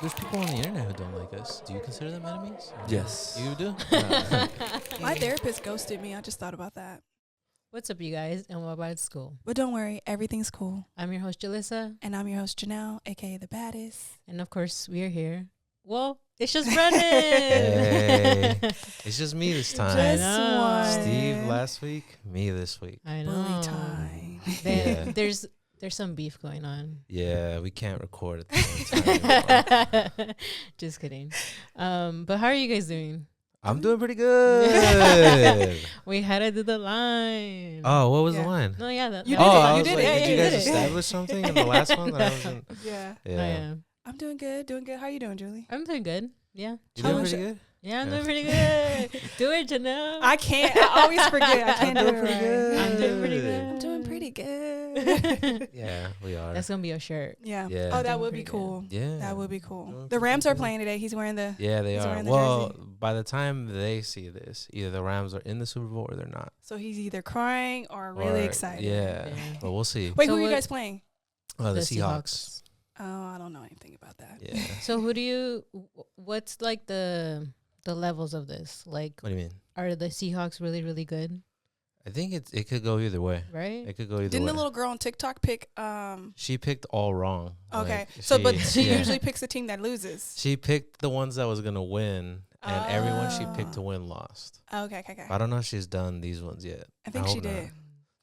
there's people on the internet who don't like us. Do you consider them enemies? Yes. You do? My therapist ghosted me. I just thought about that. What's up, you guys, and welcome back to school. But don't worry, everything's cool. I'm your host, Julyssa. And I'm your host, Janel, a.k.a. the baddest. And, of course, we are here. Well, it's just Brennan. Hey, it's just me this time. Just I know. one. Steve last week, me this week. I know. Bully time. Yeah. There's some beef going on. Yeah, we can't record at the same time anymore. Just kidding. But how are you guys doing? I'm doing pretty good. We had to do the line. Oh, what was Yeah. the line? No, yeah. That, You that did was it. Oh, fun. I You was did like, it. did you Yeah, guys you did it. establish something in the last one that I wasn't? Yeah. Yeah. I am. I'm doing good. How you doing, Julie? I'm doing good. Yeah. You How doing was pretty it? good? Yeah, I'm Yeah. doing pretty good. Do it, Janelle. I can't. I always forget. I can't do it pretty right. good. I'm doing pretty good. I'm doing pretty good. Yeah, we are. That's going to be a shirt. Yeah. Yeah. Oh, that Doing would be pretty cool. Yeah. That would be cool. Doing The pretty Rams are good. playing today. He's wearing the. Yeah, they He's are. wearing the Well, jersey. by the time they see this, either the Rams are in the Super Bowl or they're not. So he's either crying or really Or- excited. Yeah, Yeah. but we'll see. Wait, So who are you what- guys playing? Oh, the Seahawks. Oh, I don't know anything about that. Yeah. So what's like the levels of this? Like, What do you mean? are the Seahawks really, really good? I think it could go either way. Right? It could go either Didn't way. the little girl on TikTok pick? She picked all wrong. Okay, Like, so but she yeah. usually picks the team that loses. She picked the ones that was gonna win, and everyone she picked to Oh. win lost. Okay. I don't know if she's done these ones yet. I think she hope not. did.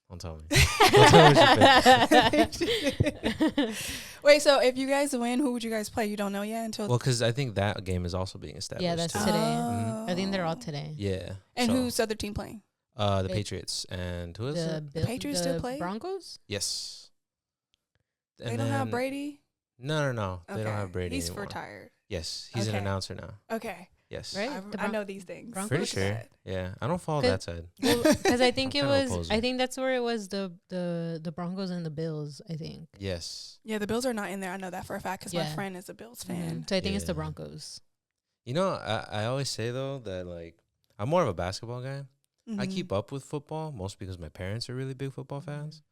Don't tell me. Don't tell me she picked. Wait, so if you guys win, who would you guys play? You don't know yet until. Well, because I think that game is also being established. Yeah, that's too. today. Mhm. I think they're all today. Yeah. And so, who's the other team playing? the It- Patriots and who is The it? Patriots still play? Broncos? Yes. They And don't have then- Brady. No. They don't have Brady He's anymore. retired. Yes, he's an Okay. announcer now. Okay, Yes. Right? I, The I Bron- know these things. Broncos? Pretty Look sure. at that. Yeah, I don't follow Cause- that side. Because I think I'm it kinda was. opposing. I think that's where it was. The Broncos and the Bills. I think. Yes. Yeah, the Bills are not in there. I know that for a fact because my Yeah. friend is a Bills fan. So I think it's the Yeah. Broncos. You know, I always say though that like I'm more of a basketball guy. I Mhm. keep up with football mostly because my parents are really big football fans.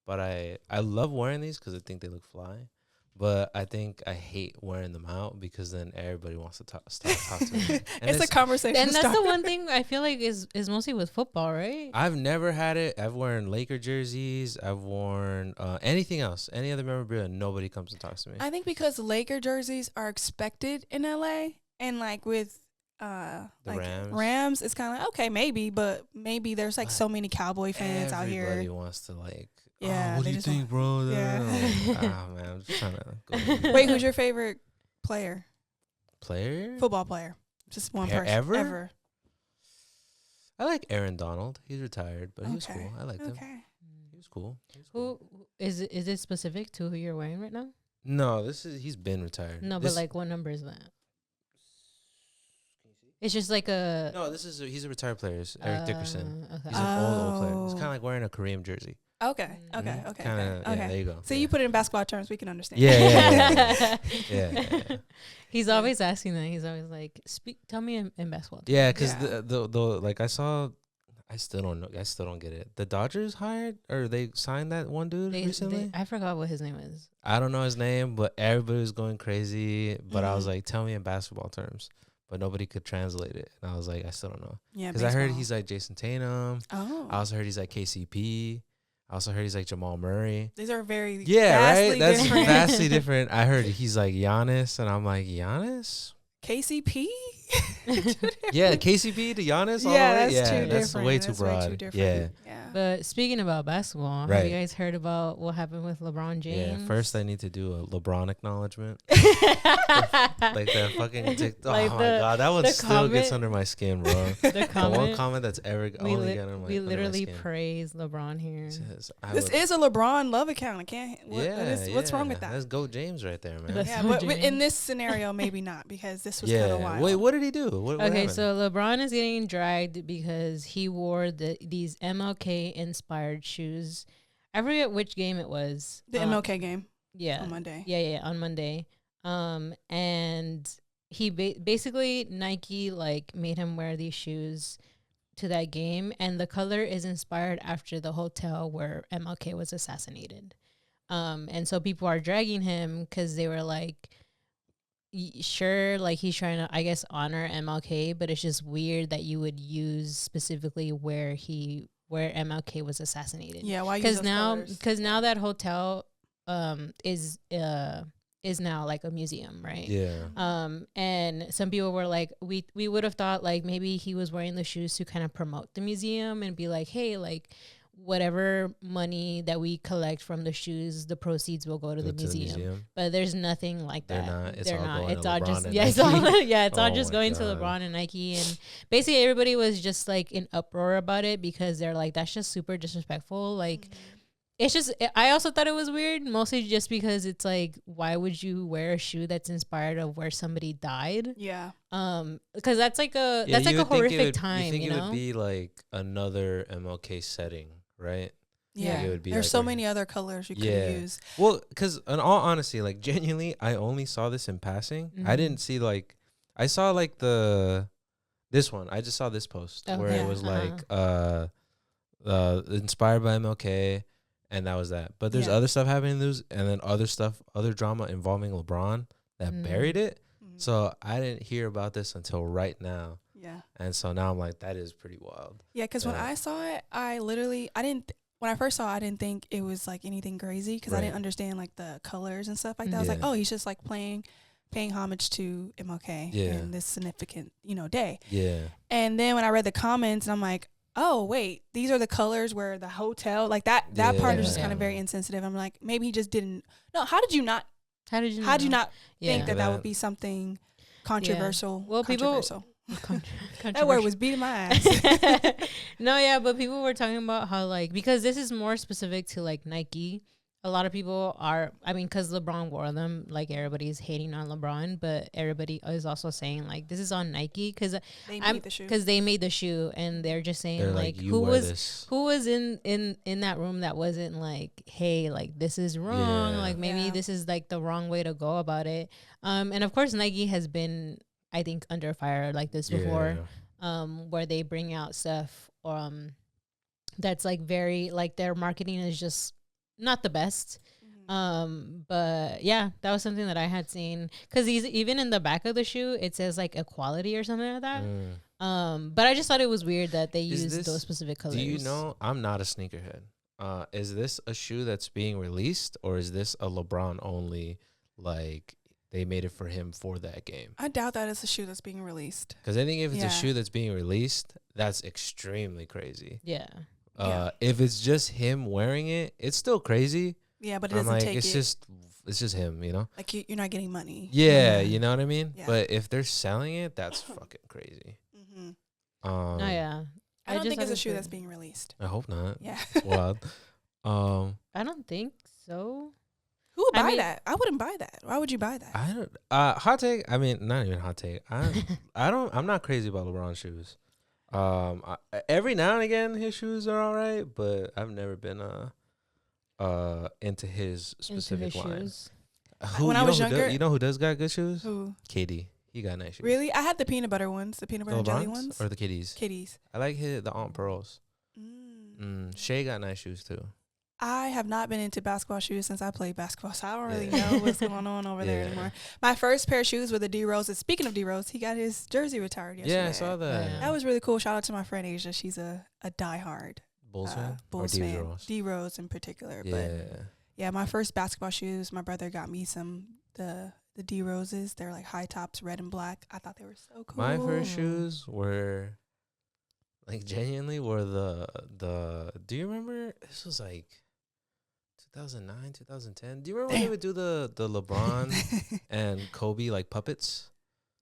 But I love wearing these because I think they look fly. But I think I hate wearing them out because then everybody wants to talk to me. And It's a conversation. And that's the starter. one thing I feel like is mostly with football, right? I've never had it. I've worn Laker jerseys. I've worn anything else, any other memorabilia. Nobody comes and talks to me. I think because Laker jerseys are expected in LA, and like with like Rams. it's kind of like, okay, maybe, but maybe there's like But so many Cowboy fans out Everybody here. wants to like. Yeah, Oh, what they do you just think, bro? Yeah. Man, I'm just trying to go. Wait, who's your favorite player? Player? Football player? Just one person Ever? I like Aaron Donald. He's retired, but he was Okay. cool. I liked him. Okay. He was cool. Who is it specific to who you're wearing right now? No, he's been retired. No, This- but like what number is that? It's just like a. No, he's a retired player. It's Eric Dickerson. Okay. He's an old player. It's Oh. kind of like wearing a Kareem jersey. Okay. Okay. Mhm. Okay. Kinda, okay. yeah, Okay. there you go. So yeah. you put it in basketball terms, we can understand. Yeah. Yeah. He's always asking that. He's always like, Tell me in basketball. Yeah, because Yeah. the like I still don't know. I still don't get it. The Dodgers hired or they signed that one dude recently. I forgot what his name is. I don't know his name, but everybody was going crazy. But I was Mhm. like, tell me in basketball terms. But nobody could translate it. And I was like, I still don't know. Yeah. Because I heard baseball. he's like Jason Tatum. Oh. I also heard he's like KCP. I also heard he's like Jamal Murray. These are very Yeah, vastly right? That's different. vastly different. I heard he's like Giannis. And I'm like, Giannis? KCP. Yeah, KCP to Giannis? all Yeah, the way? that's too That's different. way too That's broad. way too different. Yeah. Yeah. But speaking about basketball, have Right. you guys heard about what happened with LeBron James? Yeah, first I need to do a LeBron acknowledgement. like Like that fucking TikTok. Like oh the- my God, that one the still gets comment- under my skin, bro. the The one comment. comment that's ever only got on my We under my literally skin. praise LeBron here. It says, I This would- is a LeBron love account. I can't. yeah, What's wrong yeah, with that? That's Goat James right there, man. That's Yeah, so but James. in this scenario, maybe not because this was kind of Yeah. wild. Wait, what did he do? What Okay, happened? so LeBron is getting dragged because he wore these MLK inspired shoes. I forget which game it was. The MLK game Yeah. on Monday. Yeah, on Monday. And he basically Nike like made him wear these shoes to that game, and the color is inspired after the hotel where MLK was assassinated. And so people are dragging him because they were like, sure, like he's trying to, I guess, honor MLK, but it's just weird that you would use specifically where MLK was assassinated. Yeah, why use Because those now, colors? now that hotel is now like a museum, right? Yeah. And some people were like, we would have thought like maybe he was wearing the shoes to kind of promote the museum and be like, hey, like whatever money that we collect from the shoes, the proceeds will go to the museum. But there's nothing like They're that. not. It's They're all not. going It's to all LeBron just and yeah. It's Nike. all yeah. It's all Oh just my going to God. LeBron and Nike, and basically everybody was just like in uproar about it because they're like, that's just super disrespectful. Like. It's just, I also thought it was weird, mostly just because it's like, why would you wear a shoe that's inspired of where somebody died? Yeah. Because that's like a horrific time, you think you it know? would be like another MLK setting, right? Yeah. Like it would be There's like so where- many other colors you could Yeah. use. Well, because in all honesty, like genuinely, I only saw this in passing. I didn't see like, I saw like this one. I just saw this post where yeah. it was like, inspired by MLK. And that was that. But there's Yeah. other stuff happening in the news, and then other drama involving LeBron that buried it. Mhm. So I didn't hear about this until right now. Yeah. And so now I'm like, that is pretty wild. Yeah, because when I saw it, when I first saw it, I didn't think it was like anything crazy because I Right. didn't understand like the colors and stuff like that. I was Yeah. like, oh, he's just like paying homage to MLK Yeah. in this significant, day. Yeah. And then when I read the comments, I'm like, oh, wait, these are the colors where the hotel, like that part is just Yeah. kind of very insensitive. I'm like, maybe he just didn't. No, how did you not How did you think Yeah. that would be something controversial? Well, people- controversial. That word was beating my ass. No, yeah, but people were talking about how like, because this is more specific to like Nike. A lot of people are, I mean, because LeBron wore them, like everybody's hating on LeBron, but everybody is also saying like this is on Nike because They made the shoe. they made the shoe, and they're just saying They're like you who wear was this. who was in that room that wasn't like, hey, like this is wrong, Yeah. like maybe Yeah. this is like the wrong way to go about it. And of course Nike has been, I think, under fire like this before, where they bring out stuff that's like very like their marketing is just not the best. But yeah, that was something that I had seen because even in the back of the shoe it says like equality or something like that. But I just thought it was weird that they Is used this- those specific colors. Do you know? I'm not a sneakerhead. Is this a shoe that's being released, or is this a LeBron only? Like they made it for him for that game? I doubt that it's a shoe that's being released. Because I think if it's Yeah. a shoe that's being released, that's extremely crazy. Yeah. If it's just him wearing it, it's still crazy. Yeah, but it I'm doesn't like, take it's it. just him, you know? Like you're not getting money. Yeah, you know what I mean? Yeah. But if they're selling it, that's fucking crazy. Mm-hmm. No, yeah. I don't just think it's thought a shoe was that's weird. being released. I hope not. Yeah. Wild. I don't think so. Who would I buy mean- that? I wouldn't buy that. Why would you buy that? I don't. Hot take. I mean, not even hot take. I'm not crazy about LeBron shoes. Every now and again, his shoes are all right, but I've never been into his specific line. Shoes. When I was younger- you know who does got good shoes? Who? KD. He got nice shoes. Really? I had the peanut butter ones, the peanut butter The and jelly LeBrons ones. or the Kitties? Kitties. I like the Aunt Pearls. Shay got nice shoes too. I have not been into basketball shoes since I played basketball, so I don't really know what's going on over there anymore. My first pair of shoes were the D Rose. Speaking of D Rose, he got his jersey retired yesterday. Yeah, I saw that. Yeah. That was really cool. Shout out to my friend Asia. She's a diehard Bulls fan or Bulls D fan. Rose? D Rose in particular. Yeah. But yeah, my first basketball shoes, my brother got me some the D Roses. They're like high tops, red and black. I thought they were so cool. My first shoes were like genuinely were the do you remember this was like 2009, 2010. Do you remember when they would do the LeBron and Kobe like puppets?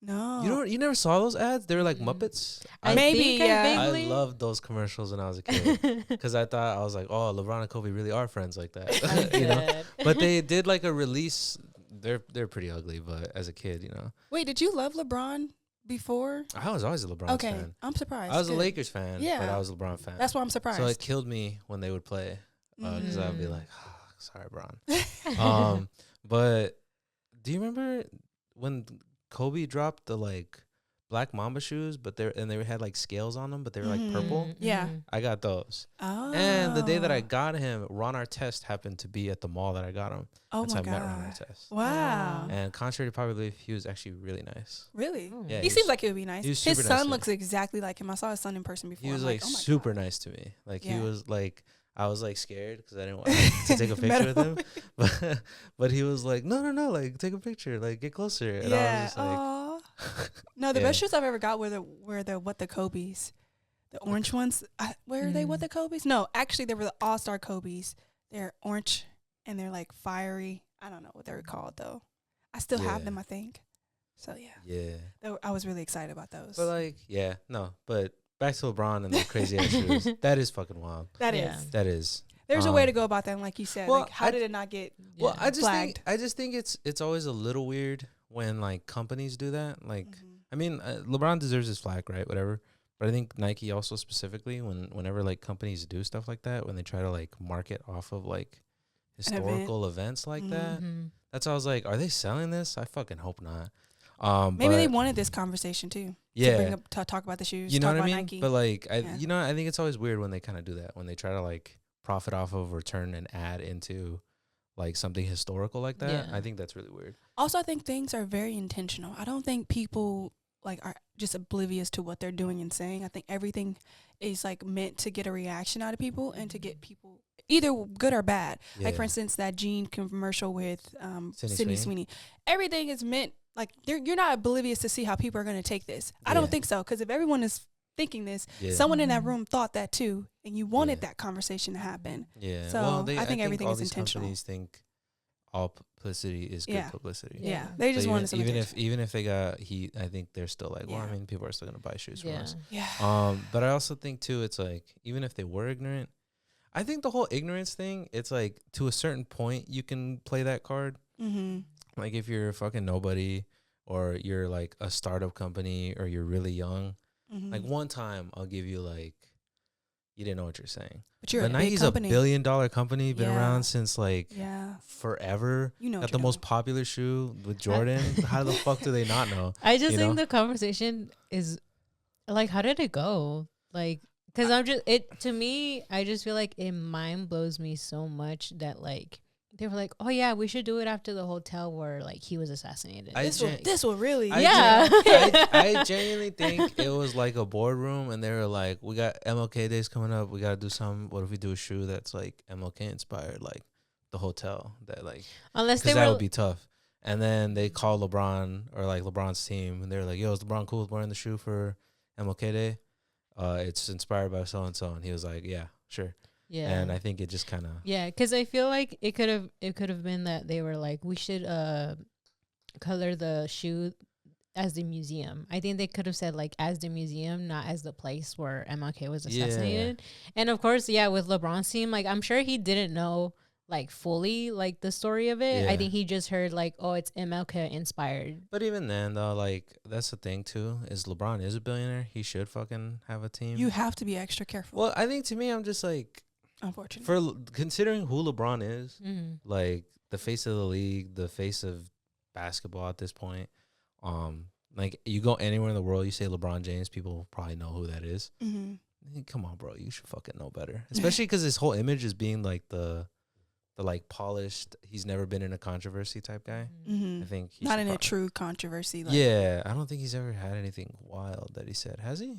No. You never saw those ads? They were like Muppets. Maybe, think yeah. I vaguely- loved those commercials when I was a kid because I was like, oh, LeBron and Kobe really are friends like that, you know. But they did like a release. They're pretty ugly, but as a kid, you know, Wait, did you love LeBron before? I was always a LeBron Okay, fan. I'm surprised. I was a Good. Lakers fan, but Yeah. I was a LeBron fan. That's why I'm surprised. So it killed me when they would play because I'd be Mm. like, oh, sorry, Bron. But do you remember when Kobe dropped the black Mamba shoes, but they had like scales on them, but they were like purple. Yeah. I got those. Oh. And the day that I got him, Ron Artest happened to be at the mall that I got him. Oh That's my how I met Ron God. Artest. Wow. And contrary to popular belief, he was actually really nice. Really? Oh. Yeah, He seems like it would be nice. he was His super son nice to me. looks exactly like him. I saw his son in person before. He was I'm like oh my super God. nice to me. Like Yeah. he was like, I was like scared because I didn't want to take a picture with him. But he was like, no, like take a picture, like get closer. And I was just like, Aw. No, the Yeah. best shoes I've ever got were the what the Kobe's, the orange ones. Where are they? What the Kobe's? No, actually they were the All Star Kobe's. They're orange and they're like fiery. I don't know what they're called though. I still have Yeah. them, I think. So yeah, yeah. I was really excited about those. But like, yeah, no. But back to LeBron and the crazy ass shoes. That is fucking wild. That Yeah. is. That is. There's a way to go about that, and like you said. well, Like, how I- did it not get? Well, Yeah. flagged. I just think it's always a little weird when like companies do that. Like, Mhm. I mean, LeBron deserves his flag, right? Whatever. But I think Nike also specifically whenever like companies do stuff like that, when they try to like market off of like event. historical events like that, that's why I was like, are they selling this? I fucking hope not. Maybe they but wanted this conversation too. yeah, To bring up to talk about the shoes. you know talk what I about mean. Nike. But like, Yeah. I think it's always weird when they kind of do that, when they try to like profit off of or turn an ad into like something historical like that. Yeah. I think that's really weird. Also, I think things are very intentional. I don't think people like are just oblivious to what they're doing and saying. I think everything is like meant to get a reaction out of people and to get people either good or bad. Like for Yeah. instance, that Jean commercial with Sydney Sydney Sweeney. Sweeney. Everything is meant like you're not oblivious to see how people are going to take this. I don't Yeah. think so, because if everyone is thinking this, Yeah. someone in that Mhm. room thought that too, and you wanted Yeah. that conversation to happen. Yeah. So, well, I think everything all is these intentional. companies think all publicity is good Yeah. publicity. Yeah, Yeah. they So just wanted some even attention. even if they got heat, I think they're still like, well, I Yeah. mean, people are still gonna buy shoes from Yeah. us. Yeah. But I also think too, it's like even if they were ignorant, I think the whole ignorance thing, it's like to a certain point you can play that card. Mm-hmm. Like if you're a fucking nobody, or you're like a startup company, or you're really young. Mm-hmm. Like one time, I'll give you like, you didn't know what you're saying. But you're But a big Nike's company. $1 billion company, been Yeah. around since like Yeah. forever. You know Got what the you're most doing. popular shoe with Jordan. How the fuck do they not know? I just You think know? the conversation is like, how did it go? Like, because I'm just to me, I just feel like it mind blows me so much that like they were like, oh yeah, we should do it after the hotel where like he was assassinated. I This will really. Yeah. I genuinely think it was like a boardroom, and they were like, "We got MLK days coming up. We got to do something. What if we do a shoe that's like MLK inspired, like the hotel that like, Unless they because that were would be tough." And then they call LeBron or like LeBron's team, and they're like, "Yo, is LeBron cool with wearing the shoe for MLK Day? It's inspired by so and so." And he was like, "Yeah, sure." yeah. And I think it just kind of Yeah, because I feel like it could have been that they were like, we should color the shoe as the museum. I think they could have said like as the museum, not as the place where MLK was Yeah. assassinated. And of course, yeah, with LeBron's team, like I'm sure he didn't know like fully like the story of it. Yeah. I think he just heard like, oh, it's MLK inspired. But even then, though, like that's the thing too. Is LeBron is a billionaire? He should fucking have a team. You have to be extra careful. Well, I think to me, I'm just like, Unfortunately. for considering who LeBron is, Mm-hmm. like the face of the league, the face of basketball at this point. Like you go anywhere in the world, you say LeBron James, people probably know who that is. Mm-hmm. Come on, bro, you should fucking know better. Especially because his whole image is being like the like polished. He's never been in a controversy type guy. Mm-hmm. I think he Not should in a prob- true controversy. Like, Yeah, I don't think he's ever had anything wild that he said. Has he?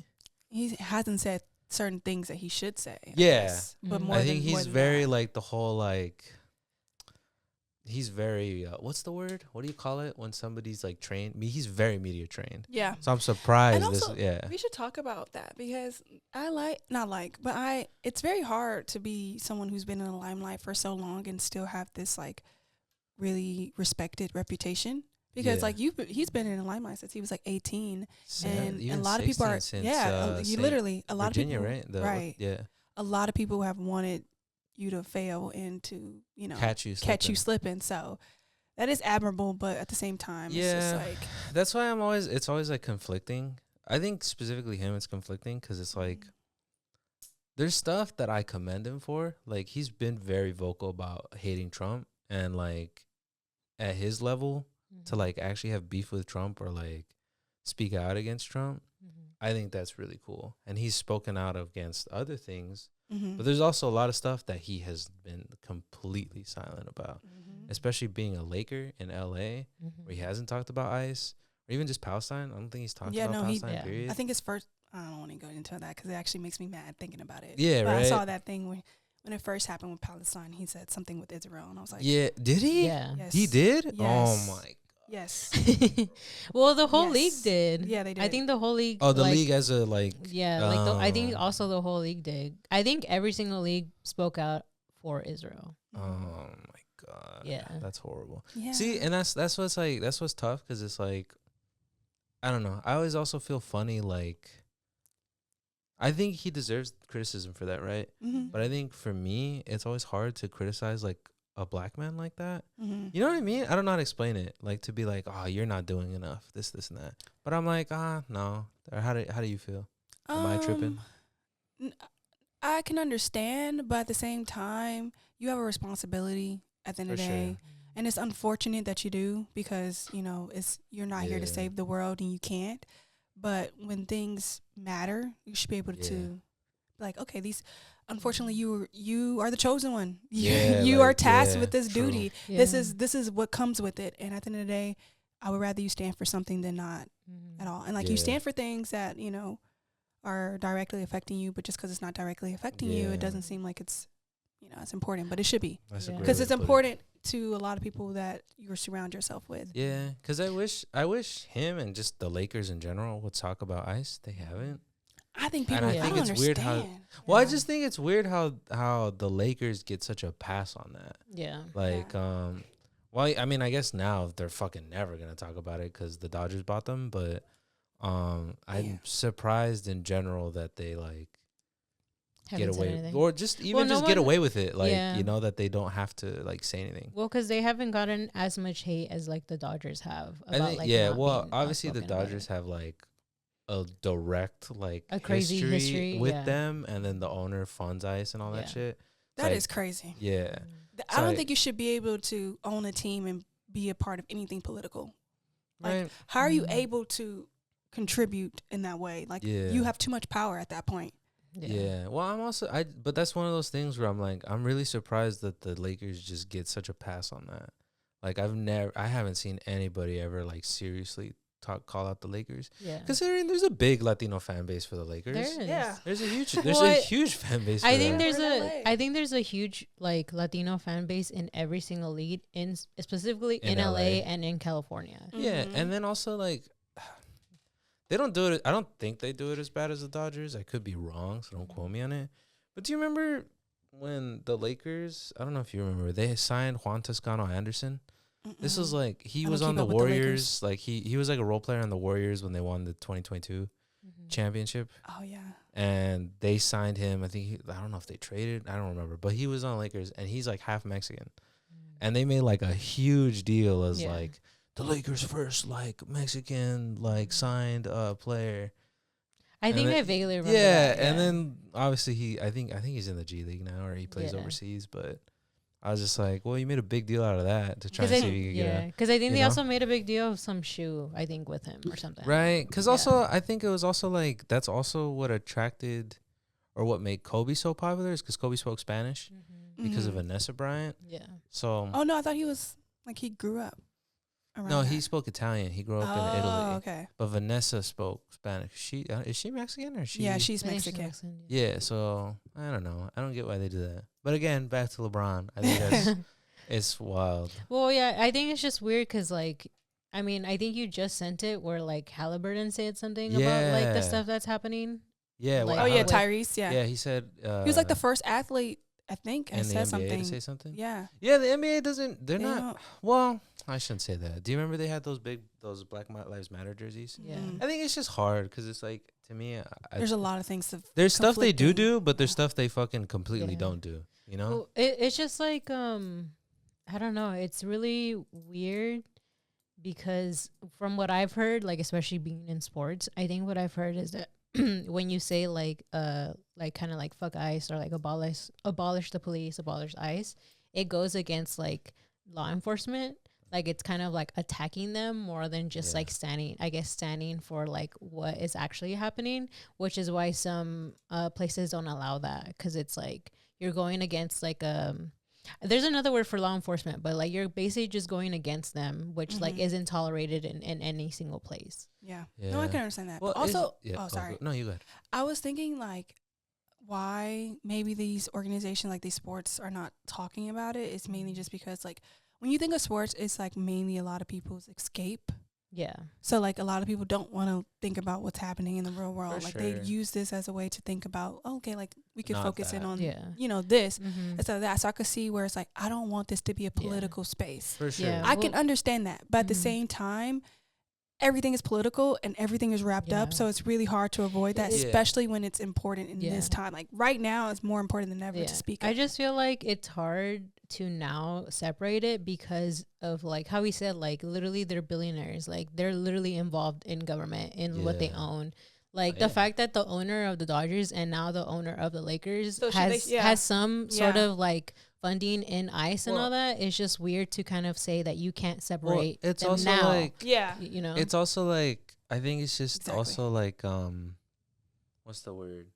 he hasn't said certain things that he should say. I Yeah. guess. But Mhm. more I than, think more he's than very that. like the whole like. He's very what's the word? What do you call it when somebody's like trained? He's very media trained. Yeah. So I'm surprised. And also, Yeah. we should talk about that because it's very hard to be someone who's been in the limelight for so long and still have this like really respected reputation. Because Yeah. like he's been in the limelight since he was like 18, and Even a lot of people are 16 since, you Saint literally a lot Virginia, of people right? right. Yeah. A lot of people have wanted you to fail and to Catch you slipping. So that is admirable, but at the same time, it's Yeah. just like That's why it's always like conflicting. I think specifically him, it's conflicting because it's like there's stuff that I commend him for. Like he's been very vocal about hating Trump, and like at his level to like actually have beef with Trump or like speak out against Trump, I think that's really cool. And he's spoken out against other things, but there's also a lot of stuff that he has been completely silent about, especially being a Laker in LA, where he hasn't talked about ICE or even just Palestine. I don't think he's talked about Palestine, period. I think his first, I don't want to go into that because it actually makes me mad thinking about it. Yeah, but right. I saw that thing when it first happened with Palestine. He said something with Israel, and I was like, yeah, did he? Yeah. Yes. He did? Yes. Oh, my. Yes. Well, the whole Yes. league did. Yeah, they did. I think the whole league. Oh, the like, league as a, like... Yeah, like I think also the whole league did. I think every single league spoke out for Israel. Oh, my God. Yeah. That's horrible. Yeah. See, and that's what's like, that's what's tough, because it's like, I don't know. I always also feel funny, like, I think he deserves criticism for that, right? But I think for me, it's always hard to criticize, like, a black man like that. You know what I mean? I don't know how to explain it. Like, to be like, oh, you're not doing enough, this, and that. But I'm like, no. Or how do you feel? Am I tripping? I can understand, but at the same time, you have a responsibility at the end of the day. And it's unfortunate that you do, because, you know, you're not here to save the world and you can't. But when things matter, you should be able to be like, okay, unfortunately, you are the chosen one. You are tasked with this duty. Yeah. This is what comes with it. And at the end of the day, I would rather you stand for something than not at all. And like you stand for things that, you know, are directly affecting you, but just because it's not directly affecting you, it doesn't seem like it's, you know, it's important. But it should be, because it's important to a lot of people that you surround yourself with. Yeah, because I wish him and just the Lakers in general would talk about ICE. They haven't. I think people. And I think don't it's weird how. understand. Well, I just think it's weird how the Lakers get such a pass on that. Yeah. Like, well, I mean, I guess now they're fucking never gonna talk about it because the Dodgers bought them. But I'm surprised in general that they like get away, or just even get away with it. Like, you know, that they don't have to like say anything. Well, because they haven't gotten as much hate as like the Dodgers have. About, Well, obviously the Dodgers have like a direct like a crazy history with them, and then the owner funds ICE and all that shit. That is crazy. Yeah. I don't think you should be able to own a team and be a part of anything political. Like, Right. how are you able to contribute in that way? Like, you have too much power at that point. Yeah. Well, but that's one of those things where I'm like, I'm really surprised that the Lakers just get such a pass on that. Like, I haven't seen anybody ever like seriously call out the Lakers. Yeah. Considering there's a big Latino fan base for the Lakers. There is. Yeah. There's a huge fan base. I think there's a huge like Latino fan base in every single league, specifically in LA and in California. Yeah, and then also like they don't do it. I don't think they do it as bad as the Dodgers. I could be wrong, so don't quote me on it. But do you remember when the Lakers? I don't know if you remember. They signed Juan Toscano Anderson. This was like he was on the Warriors. Like he was like a role player on the Warriors when they won the 2022 championship. Oh yeah. And they signed him. I think I don't know if they traded. I don't remember. But he was on Lakers, and he's like half Mexican. And they made like a huge deal as like the Lakers' first like Mexican like signed player. I think I vaguely remember. Yeah, and then obviously I think he's in the G League now, or he plays overseas, but. I was just like, well, you made a big deal out of that to try and see if you could get because I think they also made a big deal of some shoe, I think, with him or something. Right. Because also, I think it was also like, that's also what attracted or what made Kobe so popular is because Kobe spoke Spanish because of Vanessa Bryant. Yeah. So. Oh, no, I thought he was, like, he grew up. No, he spoke Italian. He grew up in Italy. Oh, okay. But Vanessa spoke Spanish. Is she Mexican or she? Yeah, she's Mexican. Yeah, so I don't know. I don't get why they do that. But again, back to LeBron. I think that's it's wild. Well, yeah, I think it's just weird because, like, I mean, I think you just sent it where like Halliburton said something about like the stuff that's happening. Yeah. Like, Tyrese. Yeah. Yeah, he said he was like the first athlete. I think and said the NBA something. to say something. Yeah. Yeah, the NBA doesn't. They're not. Well, I shouldn't say that. Do you remember they had those Black Lives Matter jerseys? Yeah. I think it's just hard because it's like, to me, there's a lot of things. There's stuff they do, but there's stuff they fucking completely don't do. You know? Well, it's just like I don't know. It's really weird because from what I've heard, like especially being in sports, I think what I've heard is that when you say like kind of like fuck ICE or like abolish the police, abolish ICE, it goes against like law enforcement. like it's kind of like attacking them more than just Yeah. like standing for like what is actually happening, which is why some places don't allow that, because it's like you're going against like there's another word for law enforcement, but like you're basically just going against them, which like isn't tolerated in any single place. Yeah. Yeah. No, I can understand that. Well, But also, oh, sorry. No, you go ahead. I was thinking like why maybe these organizations like these sports are not talking about it. It's mainly just because like when you think of sports, it's like mainly a lot of people's escape. Yeah. So like a lot of people don't want to think about what's happening in the real world. For Like sure. they use this as a way to think about, okay, like we could Not focus in that. on, Yeah. you know, this Mm-hmm. instead of that. So I could see where it's like, I don't want this to be a political space. For sure. Yeah. I can Well- understand that. But at the Mhm. same time, everything is political and everything is wrapped up. Yeah. So it's really hard to avoid that, Yeah. especially when it's important in Yeah. this time. Like right now, it's more important than ever Yeah. to speak I up. just feel like it's hard to now separate it because of like how we said, like literally they're billionaires, like they're literally involved in government in what they Yeah. own. Like Yeah. the fact that the owner of the Dodgers and now the owner of the Lakers So has yeah. has some sort Yeah. of like funding in ICE and Well- all that, it's just weird to kind of say that you can't Well, separate it's them also now. like Yeah. You know, it's also like I think it's just Exactly. also like what's the word?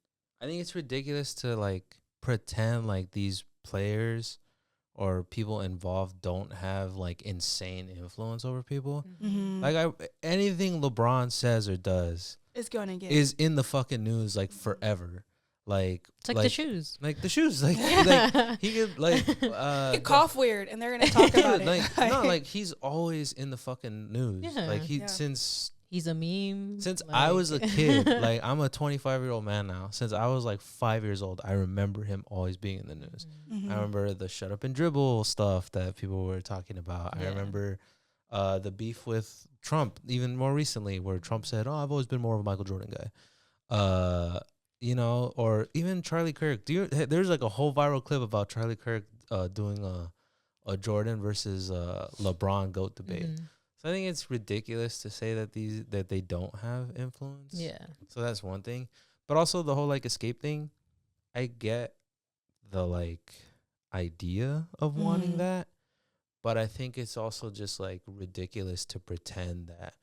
I think it's ridiculous to like pretend like these players or people involved don't have like insane influence over people. Mm-hmm. Like anything LeBron says or does It's going to get. is in the fucking news like forever. Like it's like the shoes. Like the shoes. Like, Yeah. like he could like Get cough weird and they're going to talk about it. like no, like he's always in the fucking news. Yeah. Like he Yeah. since He's a meme. I like- was a kid. Like I'm a 25-year-old man now. Since I was like 5 years old, I remember him always being in the news. Mhm. I remember the shut up and dribble stuff that people were talking about. I Yeah. remember the beef with Trump even more recently, where Trump said, "Oh, I've always been more of a Michael Jordan guy." You know, or even Charlie Kirk. There's like a whole viral clip about Charlie Kirk doing a Jordan versus LeBron GOAT debate. Mhm. So I think it's ridiculous to say that they don't have influence. Yeah. So that's one thing. But also the whole like escape thing, I get the like idea of wanting Mhm. that, but I think it's also just like ridiculous to pretend that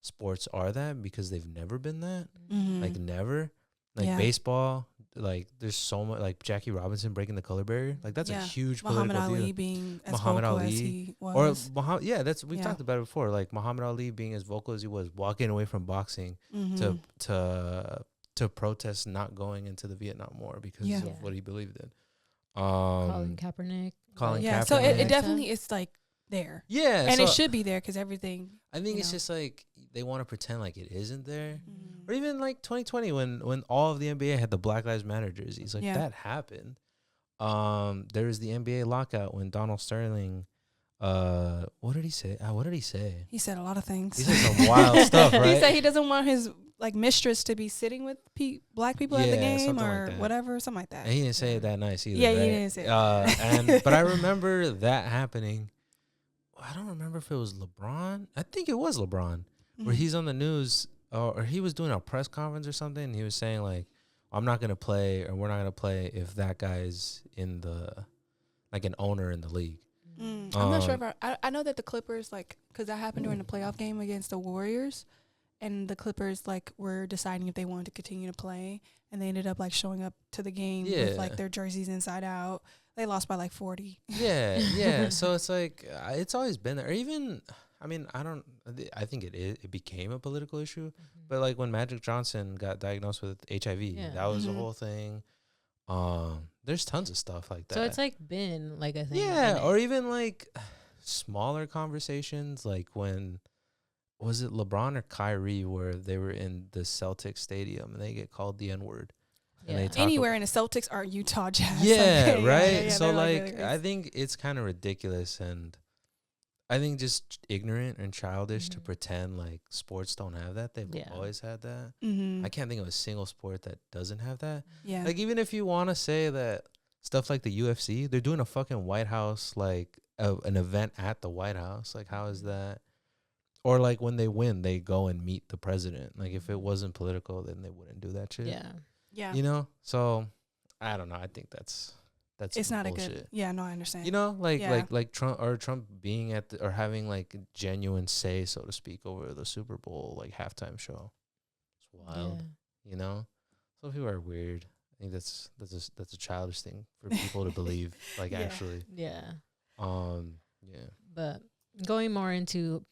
sports are that because they've never been that. Mhm. Like never. Like Yeah. baseball, like there's so much like Jackie Robinson breaking the color barrier. Like that's Yeah. a huge Muhammad political Ali deal. being as Muhammad vocal Ali, as he Or was. that's we've Yeah. talked about it before. Like Muhammad Ali being as vocal as he was, walking away from boxing Mhm. to protest not going into the Vietnam War because Yeah. of Yeah. what he believed in. Colin Kaepernick. Colin Yeah, so Kaepernick. it definitely is like there. Yeah, And so it should be there because everything. I think you it's know. just like they want to pretend like it isn't there. Mhm. Or even like 2020 when all of the NBA had the Black Lives Matter jerseys. Like Yeah. that happened. There was the NBA lockout when Donald Sterling what did he say? What did he say? He said a lot of things. He said some wild stuff, right? He said he doesn't want his like mistress to be sitting with black people at the Yeah, game something like or that. whatever, something like that. And he didn't say it that nice either. Yeah, he right? didn't say it. And but I remember that happening. I don't remember if it was LeBron. I think it was LeBron, where Mhm. he's on the news or he was doing a press conference or something. And he was saying like, "I'm not gonna play, or we're not gonna play if that guy's in the like an owner in the league." I'm not sure if I know that the Clippers, like, because that happened during the playoff game against the Warriors, and the Clippers, like, were deciding if they wanted to continue to play, and they ended up, like, showing up to the game with, Yeah. like, their jerseys inside out. They lost by, like, 40. Yeah, yeah. So it's like it's always been there. Or even, I mean, I think it became a political issue. But like when Magic Johnson got diagnosed with HIV, Yeah. that was the Mhm. whole thing. There's tons of stuff like that. So it's like been like a thing. yeah, isn't it? or even like smaller conversations, like when was it LeBron or Kyrie where they were in the Celtics stadium and they get called the N-word. And they Yeah. talk Anywhere in the Celtics or Utah Jazz. yeah, Like, right. yeah, So they're, like, really I crazy. think it's kind of ridiculous, and I think just ignorant and childish to Mhm. pretend like sports don't have that. They've Yeah. always had that. Mhm. I can't think of a single sport that doesn't have that. Yeah. Like even if you want to say that stuff like the UFC, they're doing a fucking White House like an event at the White House. Like how is that? Or like when they win, they go and meet the president. Like if it wasn't political, then they wouldn't do that shit. Yeah. yeah. You know? So I don't know. I think that's that's It's not bullshit. a good. Yeah, no, I understand. You know, Yeah. like Trump being at or having like a genuine say, so to speak, over the Super Bowl like halftime show. It's wild. Yeah. You know, some people are weird. I think that's a childish thing for people to believe. Like Yeah. actually, Yeah. yeah, But going more into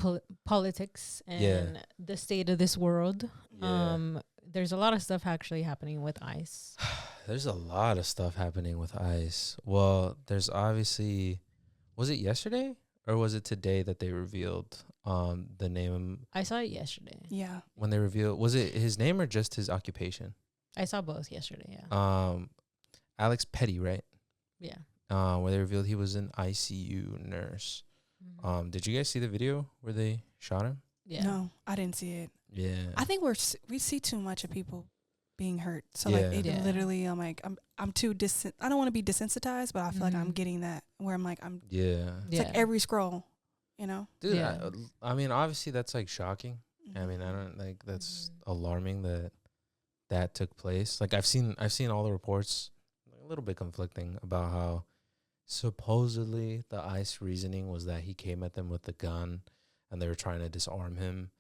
politics and the state of this world, yeah. there's a lot of stuff actually happening with ICE. There's a lot of stuff happening with ICE. Well, there's obviously, was it yesterday or was it today that they revealed the name? I saw it yesterday. Yeah. When they revealed, was it his name or just his occupation? I saw both yesterday. Yeah. Alex Petty, right? Yeah. Where they revealed he was an ICU nurse. Mhm. Did you guys see the video where they shot him? Yeah. No, I didn't see it. Yeah. I think we see too much of people being hurt. So Yeah. like it Yeah. literally, I'm like I'm too I don't want to be desensitized, but I feel like I'm Mhm. getting that where I'm like Yeah. it's like every scroll, you know. Dude, Yeah. I mean, obviously that's like shocking. I mean, I Mhm. don't like that's Mhm. alarming that took place. Like I've seen all the reports, a little bit conflicting about how supposedly the ICE reasoning was that he came at them with a gun and they were trying to disarm him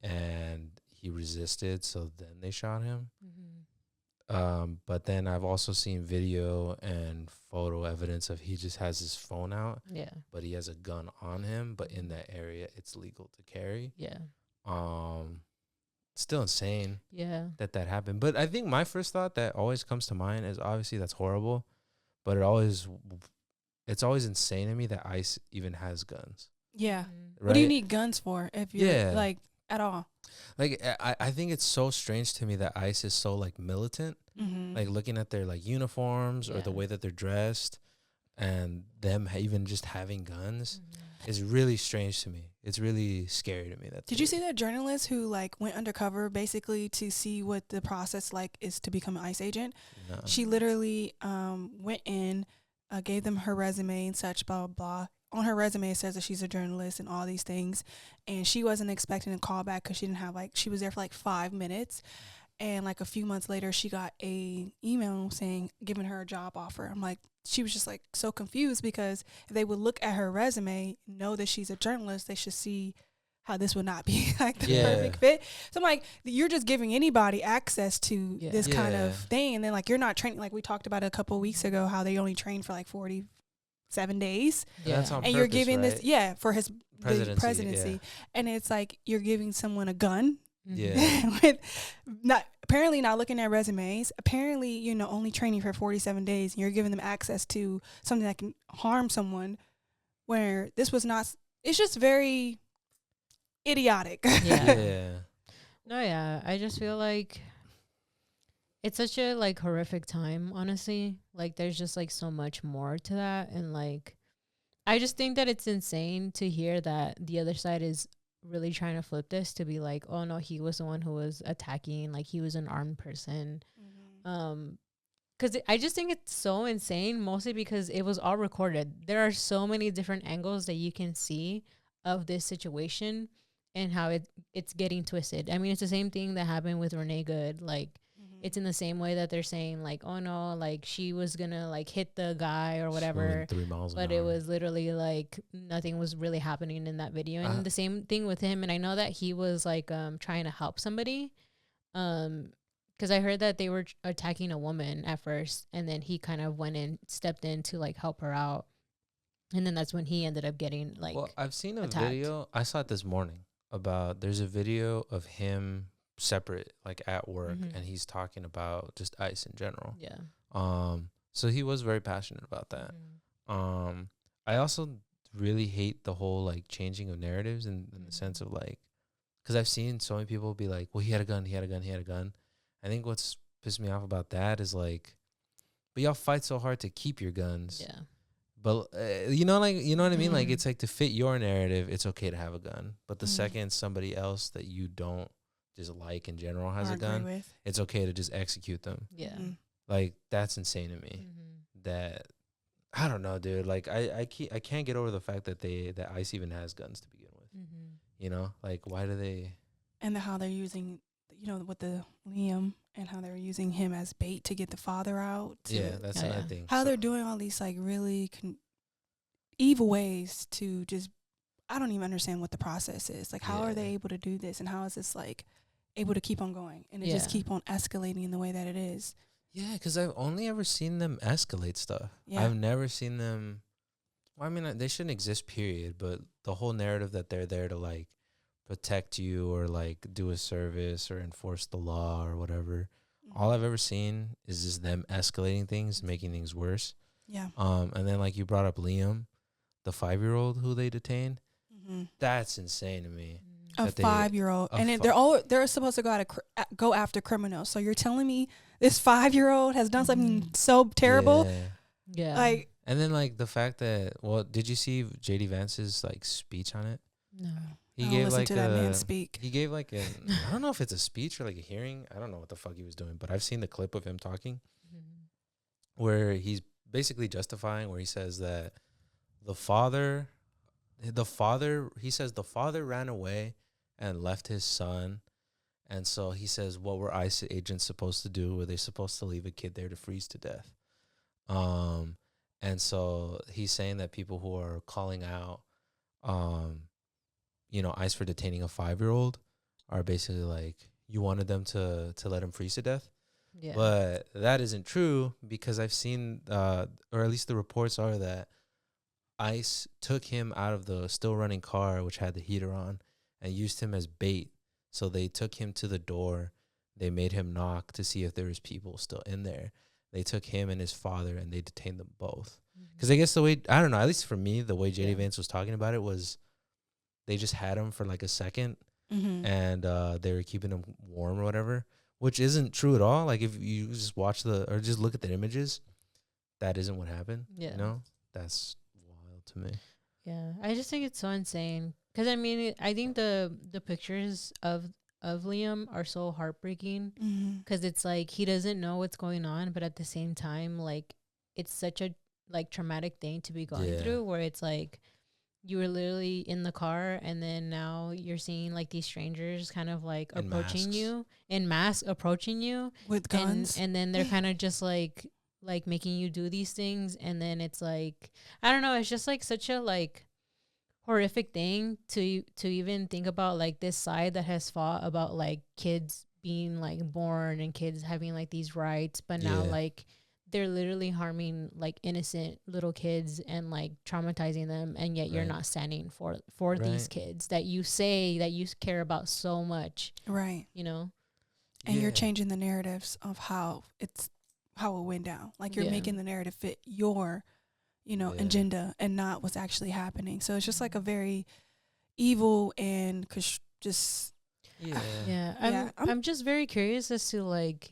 and he resisted, so then they shot him. Mhm. But then I've also seen video and photo evidence of he just has his phone out, Yeah. but he has a gun on him, but in that area it's legal to carry. Yeah. Still insane Yeah. that happened. But I think my first thought that always comes to mind is obviously that's horrible, but it's always insane to me that ICE even has guns. Yeah. Mhm. What do you Right? need guns for if you're Yeah. like at all? Like I think it's so strange to me that ICE is so like militant. Mm-hmm. Like looking at their like uniforms or the Yeah. way that they're dressed, and them even just having guns Mhm. is really strange to me. It's really scary to me. Did you see that journalist who like went undercover basically to see what the process like is to become an ICE agent? No. She literally went in, gave them her resume and such, blah, blah, blah. On her resume, it says that she's a journalist and all these things. And she wasn't expecting a call back because she didn't have she was there for like 5 minutes. And like a few months later, she got a email saying, giving her a job offer. I'm like, she was just like so confused because if they would look at her resume, know that she's a journalist, they should see how this would not be like the perfect fit. So I'm like, you're just giving anybody access to this kind of thing. And then like, you're not training. Like we talked about a couple of weeks ago, how they only train for like 47 days. Yeah. That's on And you're purpose, giving right? this, for his Presidency, presidency. yeah. And it's like, you're giving someone a gun. Mhm. Yeah. with apparently not looking at resumes, apparently, only training for 47 days, and you're giving them access to something that can harm someone, where this was not. It's just very idiotic. Yeah. No, yeah. I just feel like it's such a like horrific time, honestly. Like there's just like so much more to that, and like I just think that it's insane to hear that the other side is really trying to flip this to be like, oh no, he was the one who was attacking, like he was an armed person. Because I just think it's so insane, mostly because it was all recorded. There are so many different angles that you can see of this situation and how it's getting twisted. I mean, it's the same thing that happened with Renee Good. Like, it's in the same way that they're saying, like, oh no, like she was gonna like hit the guy or whatever. 3 miles an But hour. it was literally like nothing was really happening in that video. And the same thing with him. And I know that he was like trying to help somebody. Because I heard that they were attacking a woman at first, and then he kind of stepped in to like help her out. And then that's when he ended up getting like Well, I've seen a attacked. video. I saw it this morning about there's a video of him separate, like at work, Mhm. and he's talking about just ICE in general. Yeah. So he was very passionate about that. Mhm. I also really hate the whole like changing of narratives in the sense of like, because I've seen so many people be like, well, he had a gun, he had a gun, he had a gun. I think what's pissed me off about that is like, but y'all fight so hard to keep your guns. Yeah. But you know what I mean? Like Mhm. it's like to fit your narrative, it's okay to have a gun. But the Mhm. second somebody else that you don't just like in general has I a agree gun, with. it's okay to just execute them. Yeah. Mhm. Like that's insane to me. Mhm. That I don't know, dude. Like I can't get over the fact that ICE even has guns to begin with. Mhm. You know, like why do they? And how they're using, with the Liam and how they're using him as bait to get the father out. Yeah, that's another thing. How they're doing all these like really evil ways to just, I don't even understand what the process is. Like, how are they able to do this, and how is this like able to keep on going and it just keep on escalating in the way that it is? Yeah, because I've only ever seen them escalate stuff. Yeah. I've never seen them. Well, I mean, they shouldn't exist, period. But the whole narrative that they're there to like protect you or like do a service or enforce the law or whatever. All I've ever seen is just them escalating things, making things worse. Yeah. And then like you brought up Liam, the 5-year-old who they detained. Mm-hmm. That's insane to me. A 5-year-old, and they're supposed to go after criminals. So you're telling me this 5-year-old has done something so terrible? Yeah. Like, and then like the fact that, well, did you see JD Vance's like speech on it? No. He gave like to that man speak. He gave like I don't know if it's a speech or like a hearing. I don't know what the fuck he was doing, but I've seen the clip of him talking where he's basically justifying, where he says that the father ran away and left his son. And so he says, what were I.C.E agents supposed to do? Were they supposed to leave a kid there to freeze to death? And so he's saying that people who are calling out, ICE for detaining a 5-year-old are basically like, you wanted them to let him freeze to death. Yeah. But that isn't true, because I've seen, or at least the reports are that ICE took him out of the still running car, which had the heater on, and used him as bait. So they took him to the door. They made him knock to see if there was people still in there. They took him and his father, and they detained them both. Because I guess the way, I don't know, at least for me, the way JD Vance was talking about it was they just had him for like a second, and they were keeping him warm or whatever, which isn't true at all. Like, if you just watch or just look at the images, that isn't what happened. Yeah. You know? That's wild to me. Yeah. I just think it's so insane. Because, I mean, I think the pictures of Liam are so heartbreaking, because it's like he doesn't know what's going on, but at the same time, like, it's such a like traumatic thing to be going through, where it's like you were literally in the car, and then now you're seeing like these strangers kind of like approaching you in masks, approaching you with guns, and then they're kind of just like making you do these things, and then it's like, I don't know, it's just like such a like horrific thing to even think about, like this side that has fought about like kids being like born and kids having like these rights, but now like they're literally harming like innocent little kids and like traumatizing them, and yet you're not standing for these kids that you say that you care about so much, right? You know, and you're changing the narratives of how it went down. Like, you're making the narrative fit your agenda and not what's actually happening. So it's just like a very evil and I'm just very curious as to like,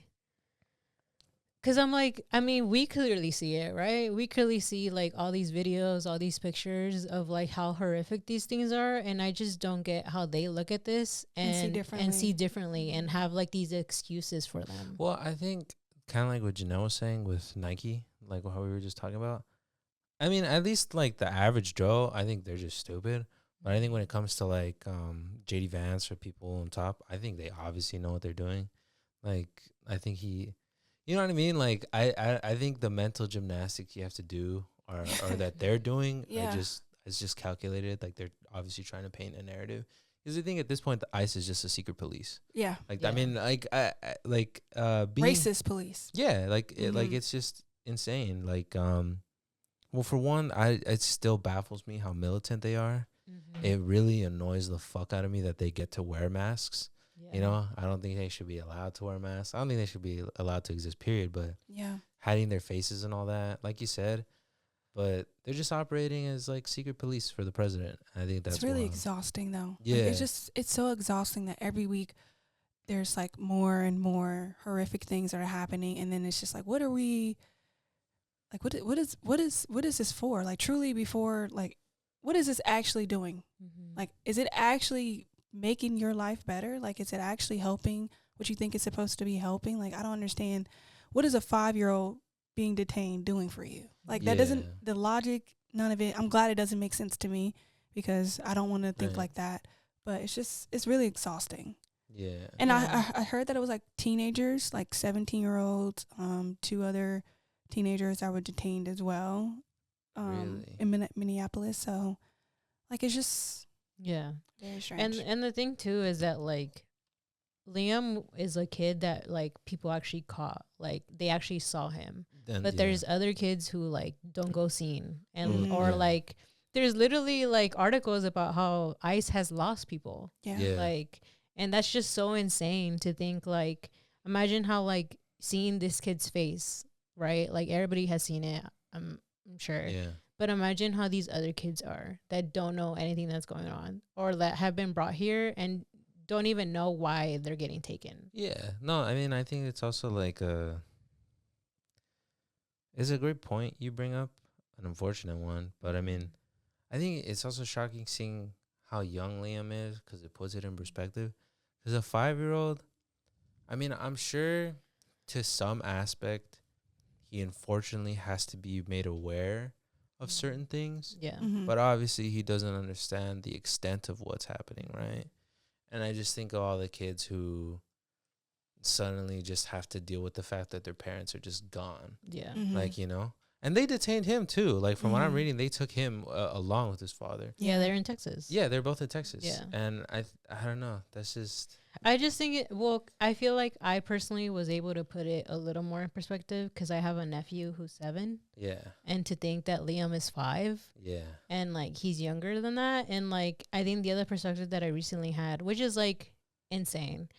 because I'm like, I mean, we clearly see it, right? We clearly see like all these videos, all these pictures of like how horrific these things are, and I just don't get how they look at this and see differently and have like these excuses for them. Well, I think kind of like what Janel was saying with Nike, like how we were just talking about. I mean, at least like the average Joe, I think they're just stupid. But I think when it comes to like JD Vance or people on top, I think they obviously know what they're doing. Like, I think you know what I mean? Like, I think the mental gymnastics you have to do or that they're doing it's just calculated. Like, they're obviously trying to paint a narrative. Because I think at this point, the ICE is just a secret police. Yeah. Like, I mean, like, being racist police. Yeah. Like, it's just insane. Like, well, for one, it still baffles me how militant they are. It really annoys the fuck out of me that they get to wear masks. You know, I don't think they should be allowed to wear masks. I don't think they should be allowed to exist, period. But hiding their faces and all that, like you said, but they're just operating as like secret police for the president. I think that's really exhausting, though. Yeah, like, it's so exhausting that every week there's like more and more horrific things that are happening, and then it's just like, what are we? Like, what is this for? Like, truly, before, like, what is this actually doing? Like, is it actually making your life better? Like, is it actually helping what you think it's supposed to be helping? Like, I don't understand. What is a 5-year-old being detained doing for you? Like, that doesn't, the logic, none of it. I'm glad it doesn't make sense to me, because I don't want to think like that. But it's really exhausting. Yeah. And Yeah. I heard that it was like teenagers, like 17-year-olds, 2 other teenagers that were detained as well, Really? in Minneapolis. So, like, it's just Yeah. very strange. And the thing too is that like Liam is a kid that like people actually caught, like they actually saw him. Then, But yeah. there's other kids who like don't go seen, and Mhm. or Yeah. like there's literally like articles about how ICE has lost people. yeah. Yeah. Like, and that's just so insane to think. Like, imagine how like seeing this kid's face, right? Like everybody has seen it, I'm sure. Yeah. But imagine how these other kids are that don't know anything that's going on, or that have been brought here and don't even know why they're getting taken. Yeah. No, I mean, I think it's also like it's a great point you bring up, an unfortunate one. But I mean, I think it's also shocking seeing how young Liam is because it puts it in perspective. Because a 5-year-old, I mean, I'm sure to some aspect, he unfortunately has to be made aware of certain things. Yeah. Mhm. But obviously, he doesn't understand the extent of what's happening, right? And I just think of all the kids who suddenly just have to deal with the fact that their parents are just gone. Yeah. Mhm. Like, you know? And they detained him, too. Like, from what I'm Mhm. reading, they took him along with his father. Yeah, they're in Texas. Yeah, they're both in Texas. Yeah. And I don't know. That's just... I just think it, well, I feel like I personally was able to put it a little more in perspective because I have a nephew who's 7. Yeah. And to think that Liam is 5 Yeah. and like he's younger than that. And like, I think the other perspective that I recently had, which is like insane.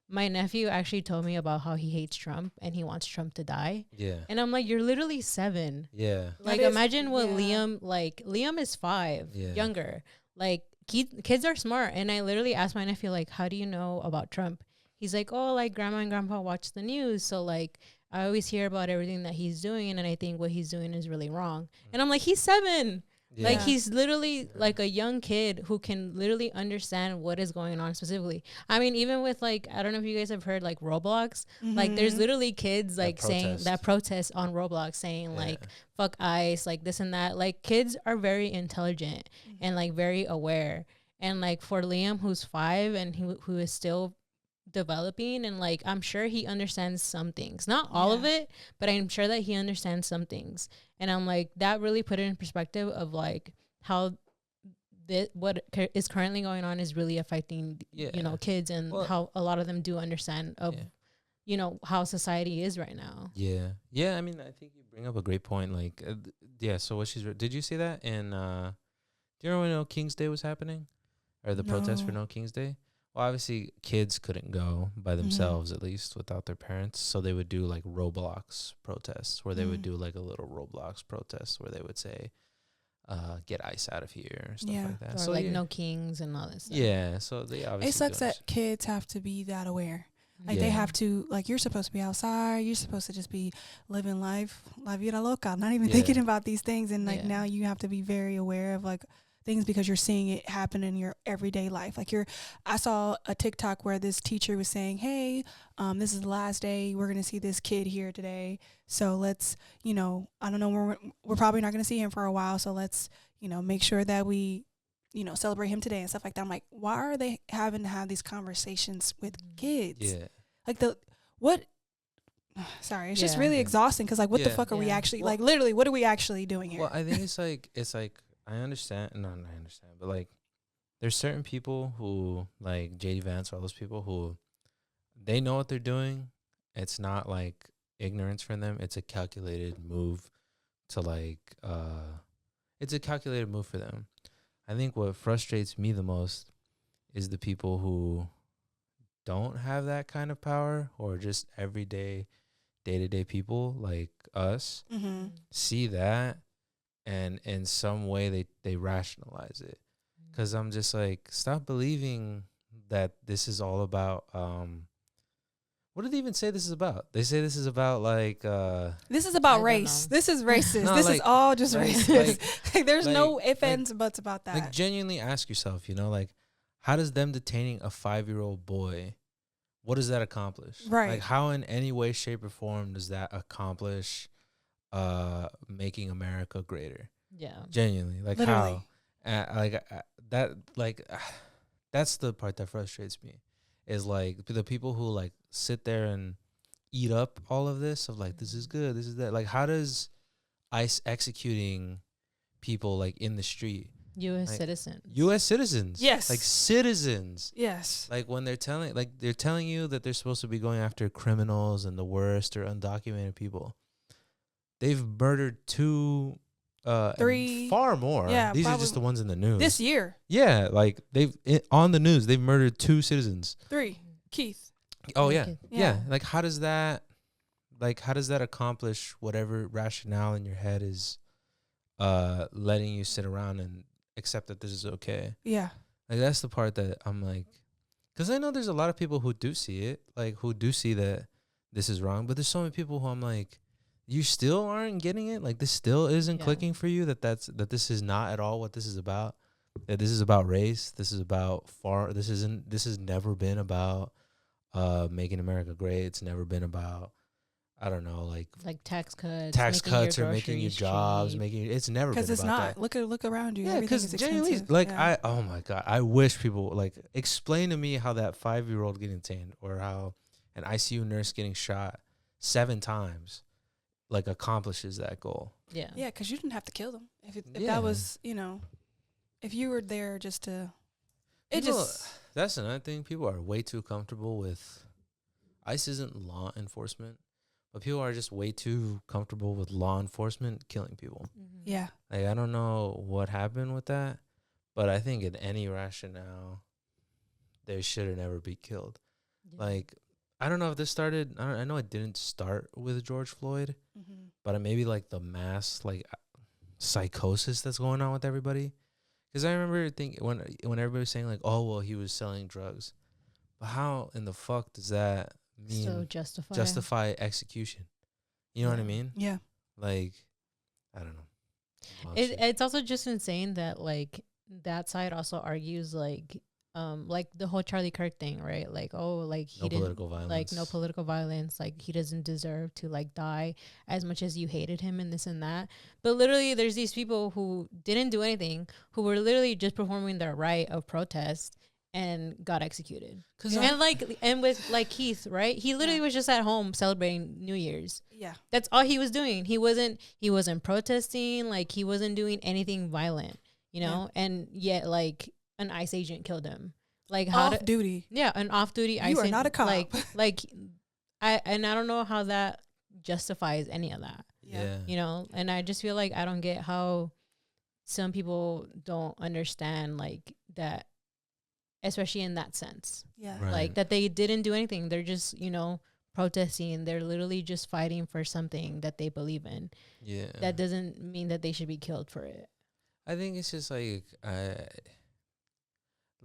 My nephew actually told me about how he hates Trump and he wants Trump to die. Yeah. And I'm like, you're literally 7. Yeah. Like, is- imagine what yeah. Liam is 5, Yeah. younger. Like, kids are smart. And I literally asked my nephew, like, how do you know about Trump? He's like, oh, like, grandma and grandpa watch the news. So, like, I always hear about everything that he's doing. And I think what he's doing is really wrong. And I'm like, he's 7. Yeah. Like, he's literally like a young kid who can literally understand what is going on specifically. I mean, even with like, I don't know if you guys have heard like Roblox. Like, there's Mhm. literally kids That like saying protest. that protest on Roblox saying Yeah. like, fuck ICE, like this and that. Like, kids are very intelligent and like very aware. And like for Liam, who's 5 and who is still developing, and like I'm sure he understands some things, not all of it, but I'm sure that he understands some things. And I'm like, that really put it in perspective of like how what is currently going on is really affecting Yeah. you know, kids, and Well- how a lot of them do understand of Yeah. you know, how society is right now. Yeah. Yeah, I mean, I think you bring up a great point. Like, yeah, so what did you see that in, do you remember when No King's Day was happening? Or the protest for No. No King's Day? Well, obviously, kids couldn't go by themselves, at least, without their parents. So they would do, like, Roblox protests, where they would do, like, a little Roblox protest where they would say, get ICE out of here, stuff Yeah. like that. Or So, like yeah. No Kings and all this stuff. Yeah, so they obviously It sucks do that kids have to be that aware. Like Yeah. they have to, like, you're supposed to be outside. You're supposed to just be living life, la vida loca, not even Yeah. thinking about these things. And like Yeah. now you have to be very aware of like things because you're seeing it happen in your everyday life. Like I saw a TikTok where this teacher was saying, hey, this is the last day. We're going to see this kid here today. So let's, you know, I don't know, we're probably not going to see him for a while. So let's, you know, make sure that we, you know, celebrate him today and stuff like that. I'm like, why are they having to have these conversations with kids? Yeah. Like sorry, it's just Yeah. really Yeah. exhausting because like what the Yeah. fuck are we Yeah. actually, Well- like literally what are we actually doing here? Well, I think it's like I understand. No, I understand, but like, there's certain people who like JD Vance, all those people who they know what they're doing. It's not like ignorance from them. It's a calculated move to like. It's a calculated move for them. I think what frustrates me the most is the people who don't have that kind of power, or just everyday, day-to-day people like us Mm-hmm. see that, and in some way they rationalize it. Because I'm just like, stop believing that this is all about what did they even say this is about? They say this is about like This is I about don't race. know. This is racist. No, this is like- all just like- racist. Like, there's no like- ifs, like- ands, buts about that. like genuinely ask yourself, you know, like, how does them detaining a 5-year-old boy, what does that accomplish? Right. Like, how in any way, shape, or form does that accomplish making America greater? Yeah. Genuinely, like Literally. how? That, like that's the part that frustrates me. is like the people who like sit there and eat up all of this of like, this is good, this is that. Like, how does ICE executing people like in the street? U.S. Like, citizens. U.S. citizens. Yes. Like citizens. Yes. Like when they're telling you that they're supposed to be going after criminals and the worst or undocumented people. They've murdered 2, 3, far more. yeah, These are probably just the ones in the news. this year. Yeah, like on the news, they've murdered 2 citizens. 3. Keith. Oh yeah. Okay. Yeah. Like how does that accomplish whatever rationale in your head is letting you sit around and accept that this is okay? Yeah. Like that's the part that I'm like, because I know there's a lot of people who do see it, like who do see that this is wrong, but there's so many people who I'm like, you still aren't getting it. Like this still isn't clicking for you that this is not at all what this is about. That this is about race. This is about This has never been about making America great. It's never been about, I don't know, like tax cuts, or making you jobs, cheap. it's never been because it's about not. that. Look around you. Yeah, Everything because is genuinely, expensive. like yeah. oh my god, I wish people like explain to me how that 5-year-old getting detained or how an ICU nurse getting shot 7 times like accomplishes that goal. Yeah. Yeah, because you didn't have to kill them. If Yeah. that was, if you were there just to, That's another thing. People are way too comfortable with. ICE isn't law enforcement, but people are just way too comfortable with law enforcement killing people. Mm-hmm. yeah. Like I don't know what happened with that, but I think in any rationale, they should have never be killed. Yeah. Like I don't know if this started. I know it didn't start with George Floyd, Mm-hmm. but maybe like the mass like psychosis that's going on with everybody. Because I remember thinking when everybody was saying like, oh well, he was selling drugs, but how in the fuck does that mean so justify execution? You know what I mean? Yeah. Like I don't know. It's also just insane that like that side also argues like the whole Charlie Kirk thing, right? Like, oh, like he didn't political violence. like no political violence, like he doesn't deserve to like die as much as you hated him and this and that. But literally there's these people who didn't do anything, who were literally just performing their right of protest and got executed. And with like Keith, right? He literally was just at home celebrating New Year's. Yeah. That's all he was doing. He wasn't protesting, like he wasn't doing anything violent, and yet like an ICE agent killed him. Like how off duty. Yeah, an off duty ICE You are agent. not a cop. I don't know how that justifies any of that. Yeah. And I just feel like I don't get how some people don't understand like that, especially in that sense. Yeah. Right. Like that they didn't do anything. They're just, protesting. They're literally just fighting for something that they believe in. Yeah. That doesn't mean that they should be killed for it. I think it's just like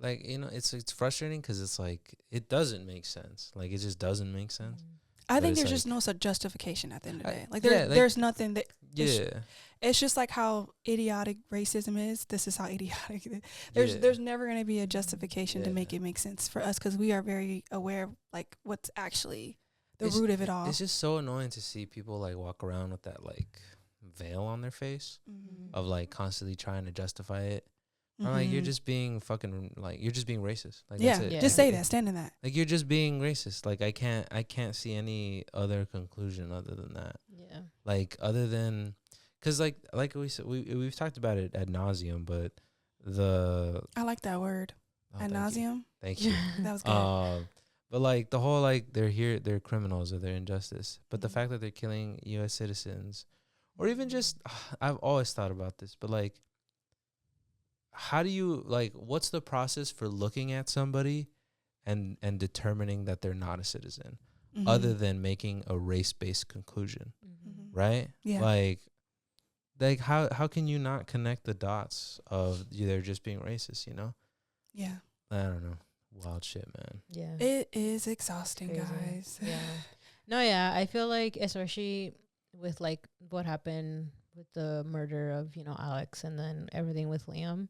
it's frustrating because it's like it doesn't make sense. Like it just doesn't make sense. I But think it's there's like- just no such justification at the end of the day. Like yeah, there's nothing that Yeah. it's just like how idiotic racism is. This is how idiotic it is. Yeah. There's never going to be a justification to Yeah. make it make sense for us because we are very aware of like what's actually the It's- root of it all. It's just so annoying to see people like walk around with that like veil on their face Mhm. of like constantly trying to justify it. Or like you're Mhm. just being fucking like you're just being racist. Like yeah, that's it. just say that, stand in that. Like you're just being racist. Like I can't see any other conclusion other than that. Yeah. Like other than, cause like we said, we've talked about it ad nauseum, but I like that word, ad nauseum. Thank you. That was good. But like the whole like they're criminals or they're injustice. But the Mhm. fact that they're killing U.S. citizens, or even just I've always thought about this, but like, how do you like? What's the process for looking at somebody and determining that they're not a citizen, Mhm. other than making a race-based conclusion, Mhm. right? Yeah. Like how can you not connect the dots of they're just being racist? Yeah. I don't know. Wild shit, man. Yeah. It is exhausting, Crazy. guys. Yeah. No, yeah. I feel like especially with like what happened with the murder of, Alex and then everything with Liam.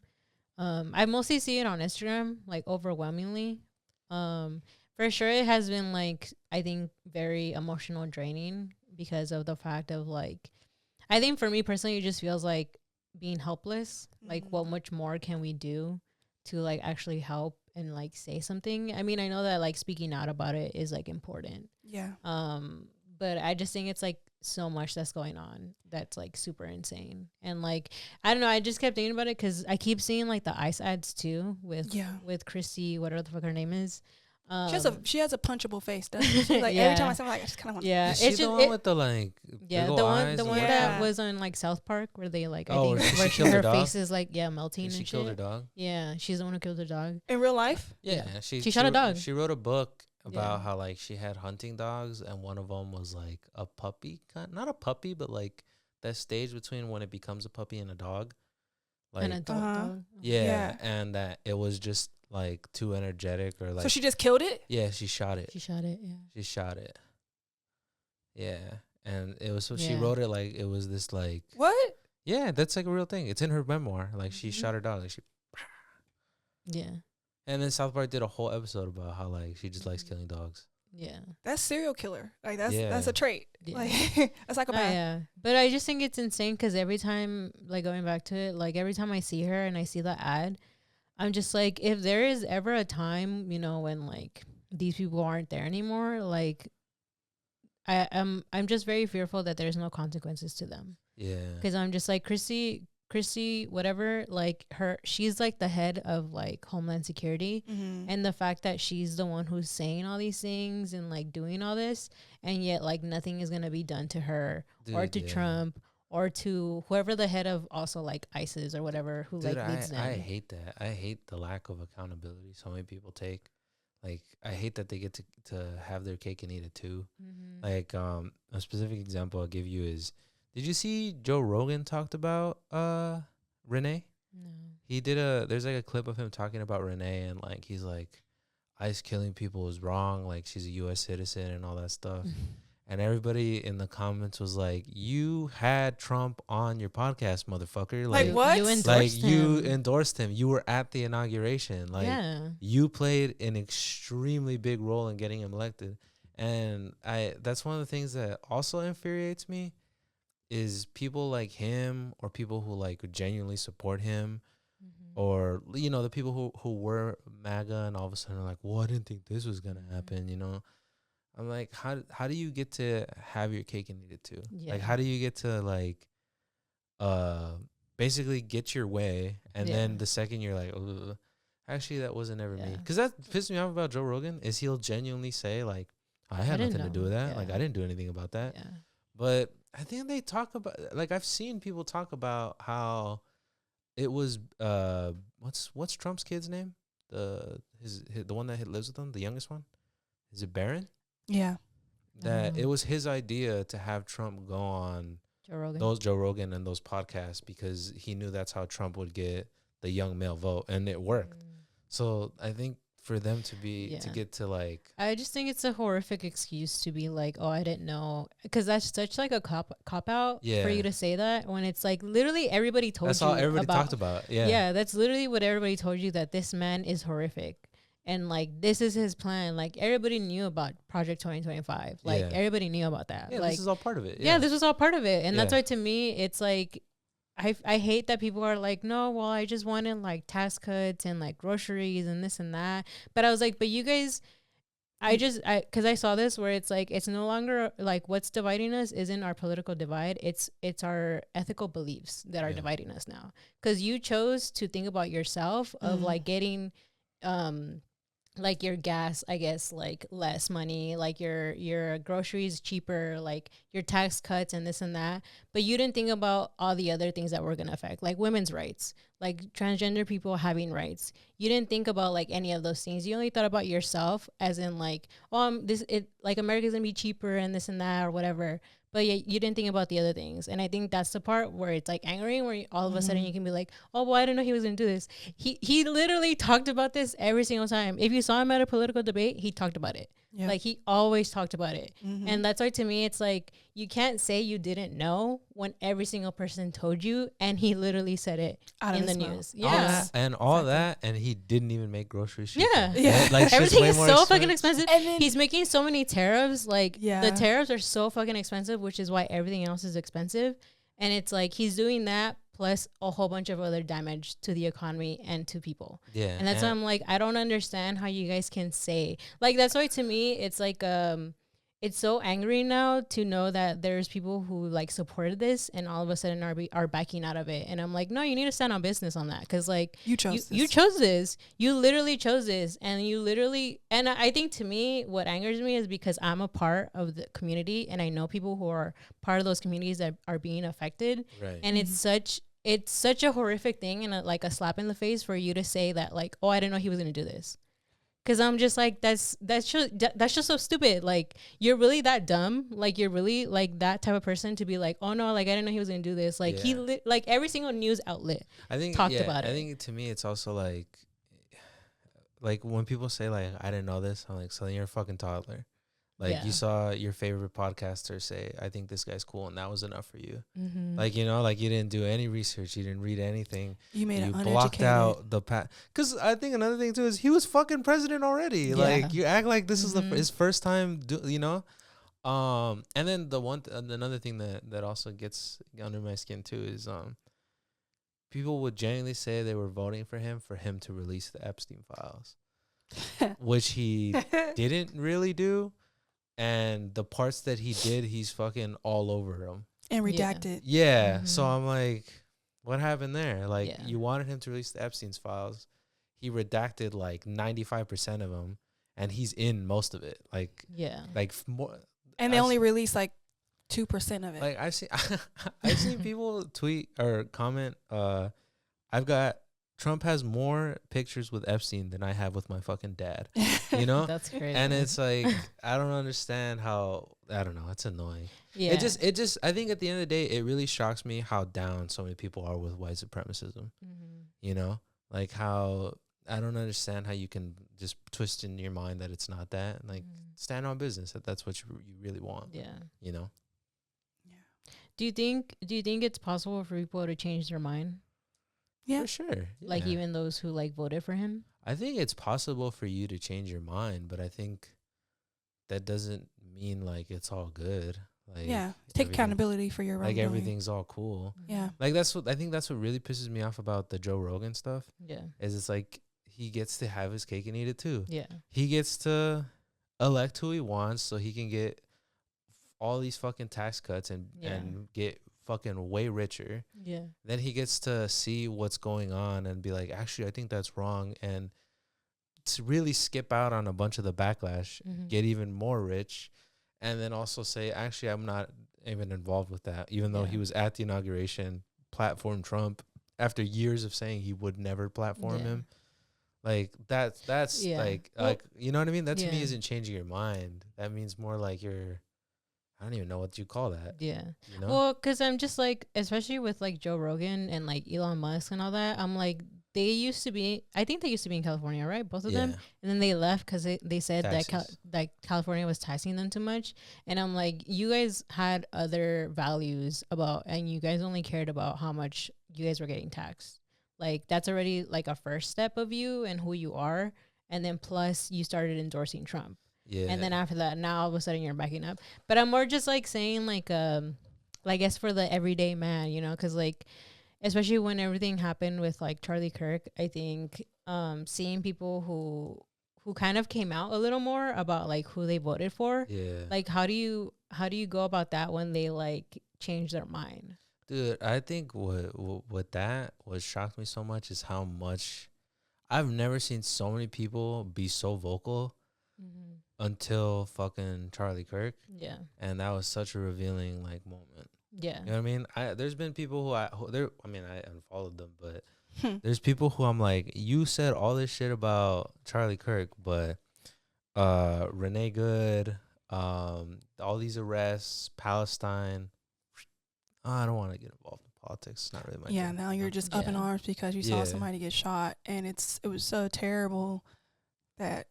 I mostly see it on Instagram, like overwhelmingly. For sure it has been like I think very emotional draining because of the fact of like I think for me personally it just feels like being helpless. Like Mhm. what much more can we do to like actually help and like say something. I mean, I know that like speaking out about it is like important. Yeah. But I just think it's like so much that's going on that's like super insane. And like, I don't know, I just kept thinking about it because I keep seeing like the ICE ads too with Chrissy, whatever the fuck her name is. She has a punchable face, doesn't she? Like every time I see her, like, I just kind of want. Yeah, is she the one with the like? Yeah, the one that was on like South Park where they like I think where her face is like melting. She and killed shit. her dog. Yeah, she's the one who killed her dog in real life. Yeah, she shot a dog. She wrote a book about how like she had hunting dogs, and one of them was like a puppy, not a puppy, but like that stage between when it becomes a puppy and a dog, like an adult dog. Yeah, and that it was just like too energetic or like. So she just killed it? Yeah, she shot it. She shot it. Yeah. She shot it. Yeah, and it was she wrote it like it was this like what? Yeah, that's like a real thing. It's in her memoir. Like she shot her dog. Like she. Yeah. And then South Park did a whole episode about how like she just likes killing dogs. Yeah. That's serial killer. Like that's a trait. Yeah. Like that's like a bad. Yeah. But I just think it's insane because every time, like going back to it, like every time I see her and I see the ad, I'm just like, if there is ever a time, you know, when like these people aren't there anymore, like I'm just very fearful that there's no consequences to them. Yeah. Because I'm just like Chrissy, whatever, like she's like the head of like Homeland Security, and the fact that she's the one who's saying all these things and like doing all this, and yet like nothing is gonna be done to her or to Trump or to whoever the head of also like ISIS or whatever who like leads them. I hate that. I hate the lack of accountability so many people take. Like I hate that they get to have their cake and eat it too. Like a specific example I'll give you is, did you see Joe Rogan talked about Renee? No. He did there's like a clip of him talking about Renee, and like he's like, ICE killing people is wrong, like she's a US citizen and all that stuff. And everybody in the comments was like, you had Trump on your podcast, motherfucker. Like what? You endorsed him. You were at the inauguration. Like you played an extremely big role in getting him elected. And that's one of the things that also infuriates me is people like him, or people who like genuinely support him, or you know, the people who were MAGA and all of a sudden are like, well, I didn't think this was gonna happen, you know. I'm like, how do you get to have your cake and eat it too? Like, how do you get to like basically get your way, and then the second you're like, ugh, actually that wasn't ever me. Because that pissed me off about Joe Rogan is he'll genuinely say like, I had nothing to do with that. Like I didn't do anything about that. But I think they talk about, like, I've seen people talk about how it was what's Trump's kid's name? The one that lives with him, the youngest one. Is it Barron? Yeah. That it was his idea to have Trump go on Joe Rogan and those podcasts because he knew that's how Trump would get the young male vote, and it worked. So I think for them to get to like, I just think it's a horrific excuse to be like, oh, I didn't know, because that's such like a cop out for you to say that when it's like literally everybody told you. That's all everybody talked about. Yeah, that's literally what everybody told you, that this man is horrific. And like, this is his plan. Like everybody knew about Project 2025. Like everybody knew about that. Yeah, like, this is all part of it. Yeah, this was all part of it. And that's why to me, it's like, I hate that people are like, no, well, I just wanted like tax cuts and like groceries and this and that. But I was like, but you guys, because I saw this where it's like, it's no longer like what's dividing us isn't our political divide. It's our ethical beliefs that are dividing us now. Because you chose to think about yourself of like getting, like your gas, I guess, like less money, like your groceries cheaper, like your tax cuts and this and that. But you didn't think about all the other things that were going to affect, like women's rights, like transgender people having rights. You didn't think about like any of those things. You only thought about yourself as in like, oh, like America's going to be cheaper and this and that or whatever. But you didn't think about the other things. And I think that's the part where it's like angering, where all of a sudden you can be like, oh, well, I didn't know he was going to do this. He literally talked about this every single time. If you saw him at a political debate, he talked about it. Yeah. Like he always talked about it. And that's why to me, it's like, you can't say you didn't know when every single person told you, and he literally said it in the news. Yeah. All that, and he didn't even make groceries. Yeah. Like everything is so fucking expensive. And then he's making so many tariffs. Like the tariffs are so fucking expensive, which is why everything else is expensive. And it's like, he's doing that plus a whole bunch of other damage to the economy and to people. Yeah. And that's why I'm like, I don't understand how you guys can say, like, that's why to me it's like it's so angry now to know that there's people who like supported this and all of a sudden are backing out of it. And I'm like, no, you need to stand on business on that, because like You chose this. you chose this. You literally chose this, and you literally. And I think to me, what angers me is because I'm a part of the community, and I know people who are part of those communities that are being affected. Right. And it's such a horrific thing and like a slap in the face for you to say that, like, oh, I didn't know he was gonna do this. Cause I'm just like, that's just so stupid. Like, you're really that dumb. Like, you're really like that type of person to be like, oh no, like I didn't know he was gonna do this. Like like every single news outlet talked about it. I think to me it's also like when people say like I didn't know this, I'm like, so then you're a fucking toddler. Like you saw your favorite podcaster say, I think this guy's cool, and that was enough for you. Mm-hmm. Like, you know, like you didn't do any research, you didn't read anything. You made it uneducated. Blocked out the because I think another thing too is he was fucking president already. Yeah. Like, you act like this is his first time, you know. And then another thing that also gets under my skin too is people would genuinely say they were voting for him to release the Epstein files, which he didn't really do. And the parts that he did, he's fucking all over them. And redacted. Yeah. Mm-hmm. So I'm like, what happened there? Like, you wanted him to release the Epstein's files. He redacted like 95% of them, and he's in most of it. Like, more. And they only released like 2% of it. Like, I've seen people tweet or comment, Trump has more pictures with Epstein than I have with my fucking dad. You know? That's crazy. And it's like, I don't understand how, I don't know, it's annoying. Yeah. It just, I think at the end of the day, it really shocks me how down so many people are with white supremacism. Mm-hmm. You know? Like how, I don't understand how you can just twist in your mind that it's not that. Like, stand on business, that's what you really want. Yeah. You know? Yeah. Do you think it's possible for people to change their mind? Yeah, for sure. Like, even those who like voted for him. I think it's possible for you to change your mind, but I think that doesn't mean like it's all good. Like, take accountability for your wrongdoing. Like, everything's all cool. Yeah, like that's what really pisses me off about the Joe Rogan stuff. Yeah, is it's like he gets to have his cake and eat it too. Yeah, he gets to elect who he wants, so he can get all these fucking tax cuts and get fucking way richer. Yeah. Then he gets to see what's going on and be like, actually, I think that's wrong, and to really skip out on a bunch of the backlash, get even more rich, and then also say, actually, I'm not even involved with that, even though he was at the inauguration, platform Trump after years of saying he would never platform him. Like, that's like you know what I mean? That to me isn't changing your mind. That means more like you're, I don't even know what you call that. Yeah. You know? Well, because I'm just like, especially with like Joe Rogan and like Elon Musk and all that, I'm like, I think they used to be in California, right? Both of them. And then they left because they said that California was taxing them too much. And I'm like, you guys had other values and you guys only cared about how much you guys were getting taxed. Like, that's already like a first step of you and who you are. And then plus you started endorsing Trump. Yeah. And then after that, now all of a sudden you're backing up. But I'm more just like saying like I guess for the everyday man, you know, because like, especially when everything happened with like Charlie Kirk, I think seeing people who kind of came out a little more about like who they voted for. Yeah. Like, how do you go about that when they like change their mind? Dude, I think what shocked me so much is how much I've never seen so many people be so vocal. Until fucking Charlie Kirk. Yeah. And that was such a revealing like moment. Yeah. You know what I mean? There's been people who I unfollowed them, but there's people who I'm like, you said all this shit about Charlie Kirk, but Renee Good, all these arrests, Palestine. I don't want to get involved in politics. It's not really my thing. Yeah, now you're just up in arms because you saw somebody get shot, and it was so terrible that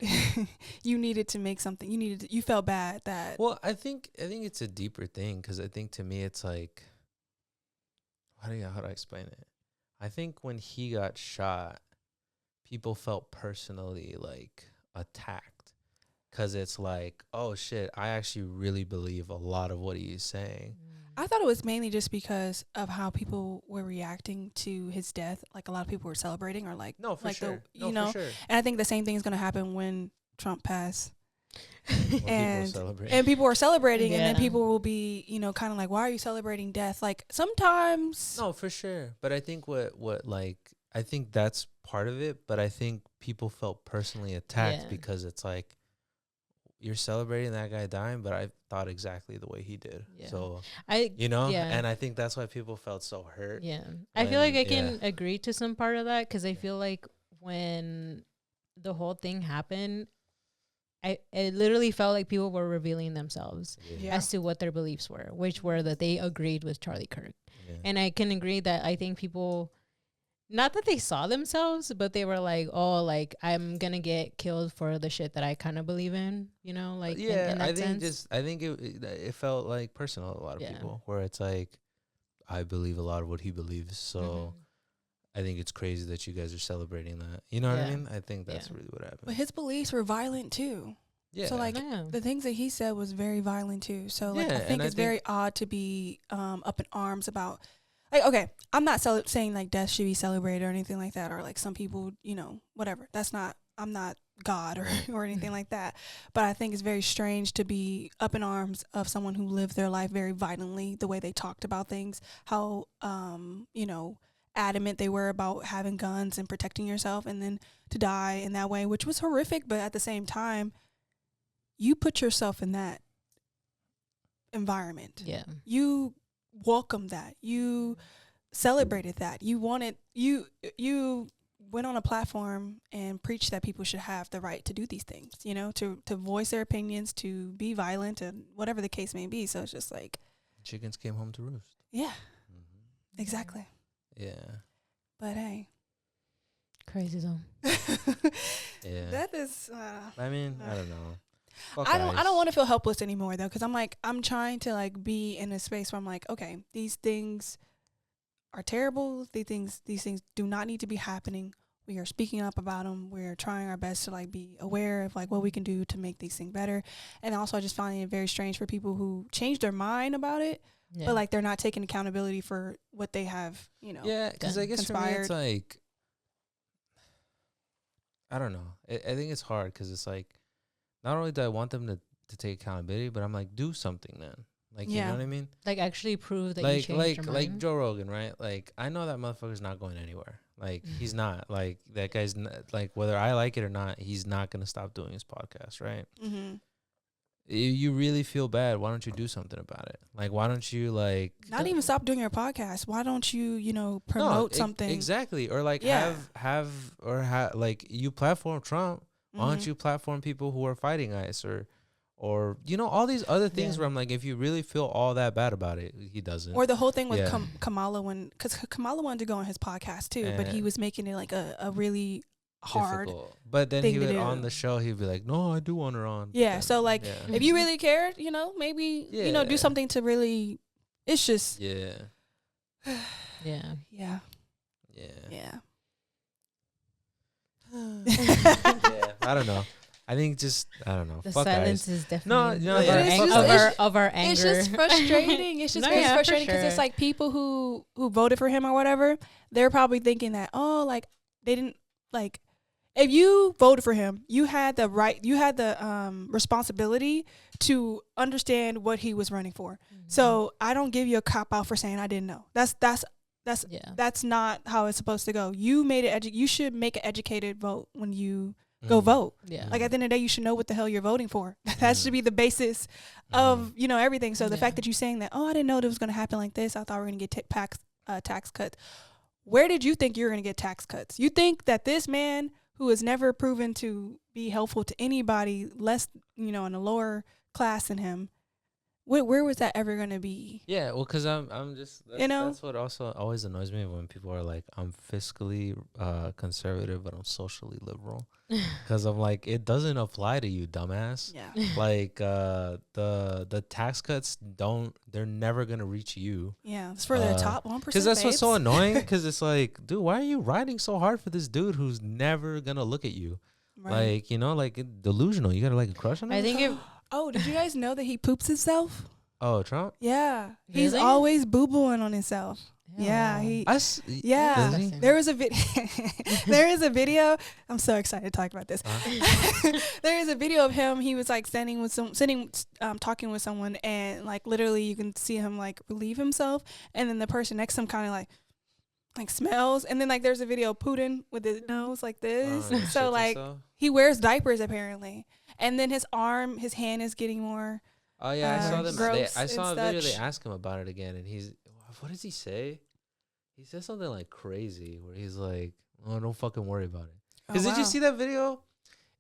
you needed to make something. You felt bad that. Well, I think it's a deeper thing, because I think to me it's like, how do I explain it? I think when he got shot, people felt personally like attacked, because it's like, oh shit, I actually really believe a lot of what he's saying. I thought it was mainly just because of how people were reacting to his death. Like a lot of people were celebrating or like No, for like sure. the you know. For sure. And I think the same thing is going to happen when Trump passed. And And people are celebrating, and then Yeah. people will be, kind of like, why are you celebrating death? Like sometimes, No, for sure. But I think I think that's part of it. But I think people felt personally attacked Yeah. because it's like you're celebrating that guy dying, but I thought exactly the way he did. Yeah. So Yeah. and I think that's why people felt so hurt. Yeah. I feel like I when- can agree to some part of that because I feel like when the whole thing happened, it literally felt like people were revealing themselves Yeah. as to what their beliefs were, which were that they agreed with Charlie Kirk. Yeah. And I can agree that I think people, not that they saw themselves, but they were like, oh, like, I'm going to get killed for the shit that I kind of believe in, like in that I think sense. I think it felt like personal to a lot of Yeah. people, where it's like I believe a lot of what he believes, so Mhm. I think it's crazy that you guys are celebrating that. You know what I Yeah. mean? I think that's Yeah. really what happened. but his beliefs were violent too. Yeah. So like Yeah. the things that he said was very violent too. So like Yeah, I and think I it's very odd to be up in arms about. Like, okay, I'm not saying like death should be celebrated or anything like that, or like some people, whatever. I'm not God or or anything like that. But I think it's very strange to be up in arms of someone who lived their life very violently, the way they talked about things, how adamant they were about having guns and protecting yourself, and then to die in that way, which was horrific. But at the same time, you put yourself in that environment. Yeah. You welcomed that. You celebrated that. You wanted you went on a platform and preached that people should have the right to do these things, to voice their opinions, to be violent, and whatever the case may be. So it's just like, Chickens came home to roost. yeah, Mm-hmm. exactly. Yeah. But hey, Crazy though. Yeah. that is. I mean, I don't know. Fuck I don't ICE. want to feel helpless anymore though, because I'm trying to like be in a space where I'm like, okay, these things are terrible. These things do not need to be happening. We are speaking up about them. We're trying our best to like be aware of like what we can do to make these things better. And also, I just find it very strange for people who change their mind about it, Yeah. but like they're not taking accountability for what they have, Yeah, because I guess for me conspired. it's like, I don't know. I think it's hard because it's like, not only do I want them to take accountability, but I'm like, do something then. Like, you Yeah. know what I mean? like actually prove that you Like, changed your like mind. Joe Rogan, right? Like, I know that motherfucker's not going anywhere. Like, he's not. Like, that guy's not, like, whether I like it or not, he's not gonna stop doing his podcast, right? Mm-hmm. You really feel bad. Why don't you do something about it? Like, why don't you like Not even stop doing your podcast. Why don't you, promote something? exactly, or like Yeah. have like you platform Trump. Why don't Mhm. you platform people who are fighting ICE or all these other things Yeah. where I'm like, if you really feel all that bad about it, he doesn't. Or the whole thing with Yeah. Kamala, because Kamala wanted to go on his podcast too, but he And- was making it like a really hard. Difficult. But then thing he to would do. on the show he'd be like, no, I do want her on. Yeah, But so, then- like, yeah. If you really cared, maybe Yeah. do something to really. It's just yeah, Yeah. yeah, yeah, yeah. yeah. I don't know. I think just I don't know. The Fuck silence ICE. is definitely no, of, yeah, our, it's ang- just- of, it's our, just- of our anger. It's just frustrating. It's just No, very yeah, for frustrating because it's sure. like people who voted for him or whatever, they're probably thinking that, oh, like they didn't like. If you voted for him, you had the right, you had the responsibility to understand what he was running for. So I don't give you a cop out for saying I didn't know. That's yeah. that's not how it's supposed to go. You made it. You should make an educated vote when you go Mhm. vote. Yeah. Like at the end of the day, you should know what the hell you're voting for. That should be the basis of everything. So the Yeah. fact that you're saying that, oh, I didn't know it was going to happen like this. I thought we were going to get tax cuts. Where did you think you were going to get tax cuts? You think that this man who has never proven to be helpful to anybody less, in a lower class than him, where was that ever going to be? Yeah, well, because I'm just that's, You know? that's what also always annoys me when people are like, I'm fiscally conservative but I'm socially liberal, because I'm like, it doesn't apply to you, dumbass. Yeah. Like the tax cuts they're never gonna reach you, Yeah. It's for the top 1%. because that's what's so babes. annoying. Because it's like, dude, why are you riding so hard for this dude who's never gonna look at you? Right. Like, like delusional. You got like a crush on him. I think it. Oh, did you guys know that he poops himself? Oh, Trump. Yeah, he's Really? always boo-booing on himself. Yeah, Ew. he. Yeah. Yeah, Is he? there was a video. There is a video. I'm so excited to talk about this. There is a video of him. He was like talking with someone, and like literally, you can see him like relieve himself, and then the person next to him kind of like smells, and then like there's a video of Putin with his nose like this. Oh, he So shits like himself? he wears diapers apparently, and then his hand is getting more. Oh yeah, I saw them. gross I saw a and video. They such. ask him about it again, and what does he say? He says something like crazy, where he's like, "Oh, don't fucking worry about it." Because did you see that video?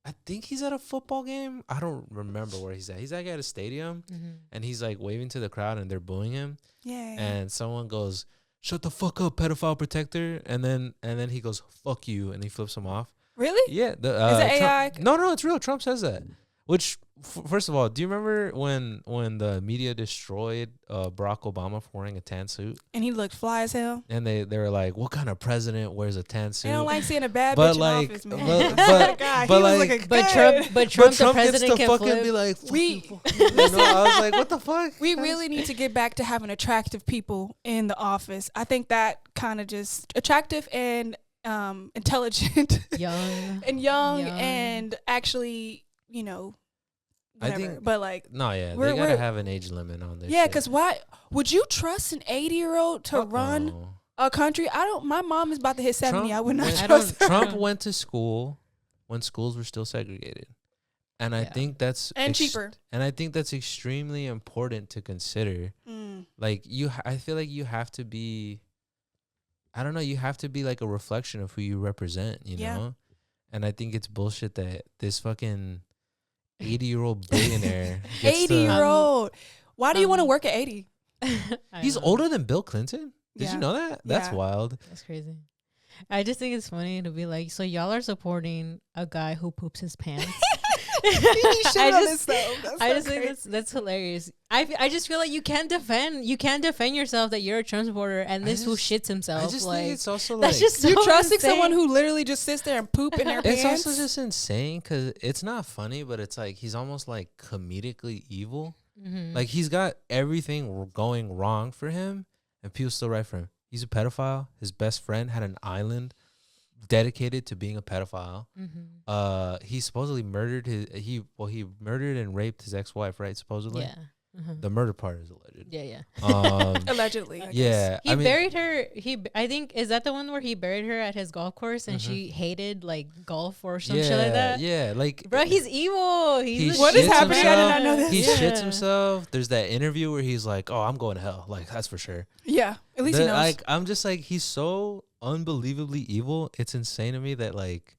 I think he's at a football game. I don't remember where he's at. He's like at a stadium, and he's like waving to the crowd, and they're booing him. Yeah. And someone goes, "Shut the fuck up, pedophile protector!" And then he goes, "Fuck you," and he flips him off. Really? Yeah. The, Is it Trump, AI? No, it's real. Trump says that. Which, first of all, do you remember when the media destroyed Barack Obama for wearing a tan suit? And he looked fly as hell. And they were like, "What kind of president wears a tan suit?" They don't like seeing a bad But bitch like- in office, man. but- God, but he was like- looking But good. Trump, But the Trump gets president to can fucking flip. be like, We- you know, I was like, what the fuck? We really need to get back to having attractive people in the office. I think that kind of just attractive and intelligent Young. and young Young. and actually, you know, I whatever. think- But like, No, yeah, We're- they gotta we're- have an age limit on this. yeah, shit. because why would you trust an 80-year-old to run Uh-oh. a country? I don't. My mom is about to hit 70. Trump I would not went- trust her. Trump went to school when schools were still segregated, and I Yeah. think that's And cheaper. And I think that's extremely important to consider. Like I feel like you have to be. I don't know. You have to be like a reflection of who you represent. You Yeah. know, and I think it's bullshit that this fucking 80-year-old billionaire gets to- 80-year-old. Why do you want to work at 80? I He's know. older than Bill Clinton. Did Yeah. you know that? That's Yeah. wild. That's crazy. I just think it's funny to be like, so y'all are supporting a guy who poops his pants. He shit I on just- himself. That's I so just think crazy. that's hilarious. I just feel like you can't defend yourself that you're a Trump supporter and I this who just- shits himself. I just like, think it's also that's like just so You're trusting insane. someone who literally just sits there and poop in their it's pants. also just insane because it's not funny, but it's like he's almost like comedically evil. Mhm. Like he's got everything going wrong for him, and people still write for him. He's a pedophile. His best friend had an island dedicated to being a pedophile. Mhm. He supposedly murdered he murdered and raped his ex-wife, right? Supposedly. Yeah. Mhm. The murder part is alleged. Yeah. Allegedly. I guess. Yeah. He buried her. I think, is that the one where he buried her at his golf course and she hated like golf or some shit like that? Yeah, like Bro, he's evil. he What is shits happening? I did himself. not know this. He Yeah. shits himself. There's that interview where he's like, "Oh, I'm going to hell." Like that's for sure. Yeah. At least he knows. Like I'm just like he's so unbelievably evil. It's insane to me that like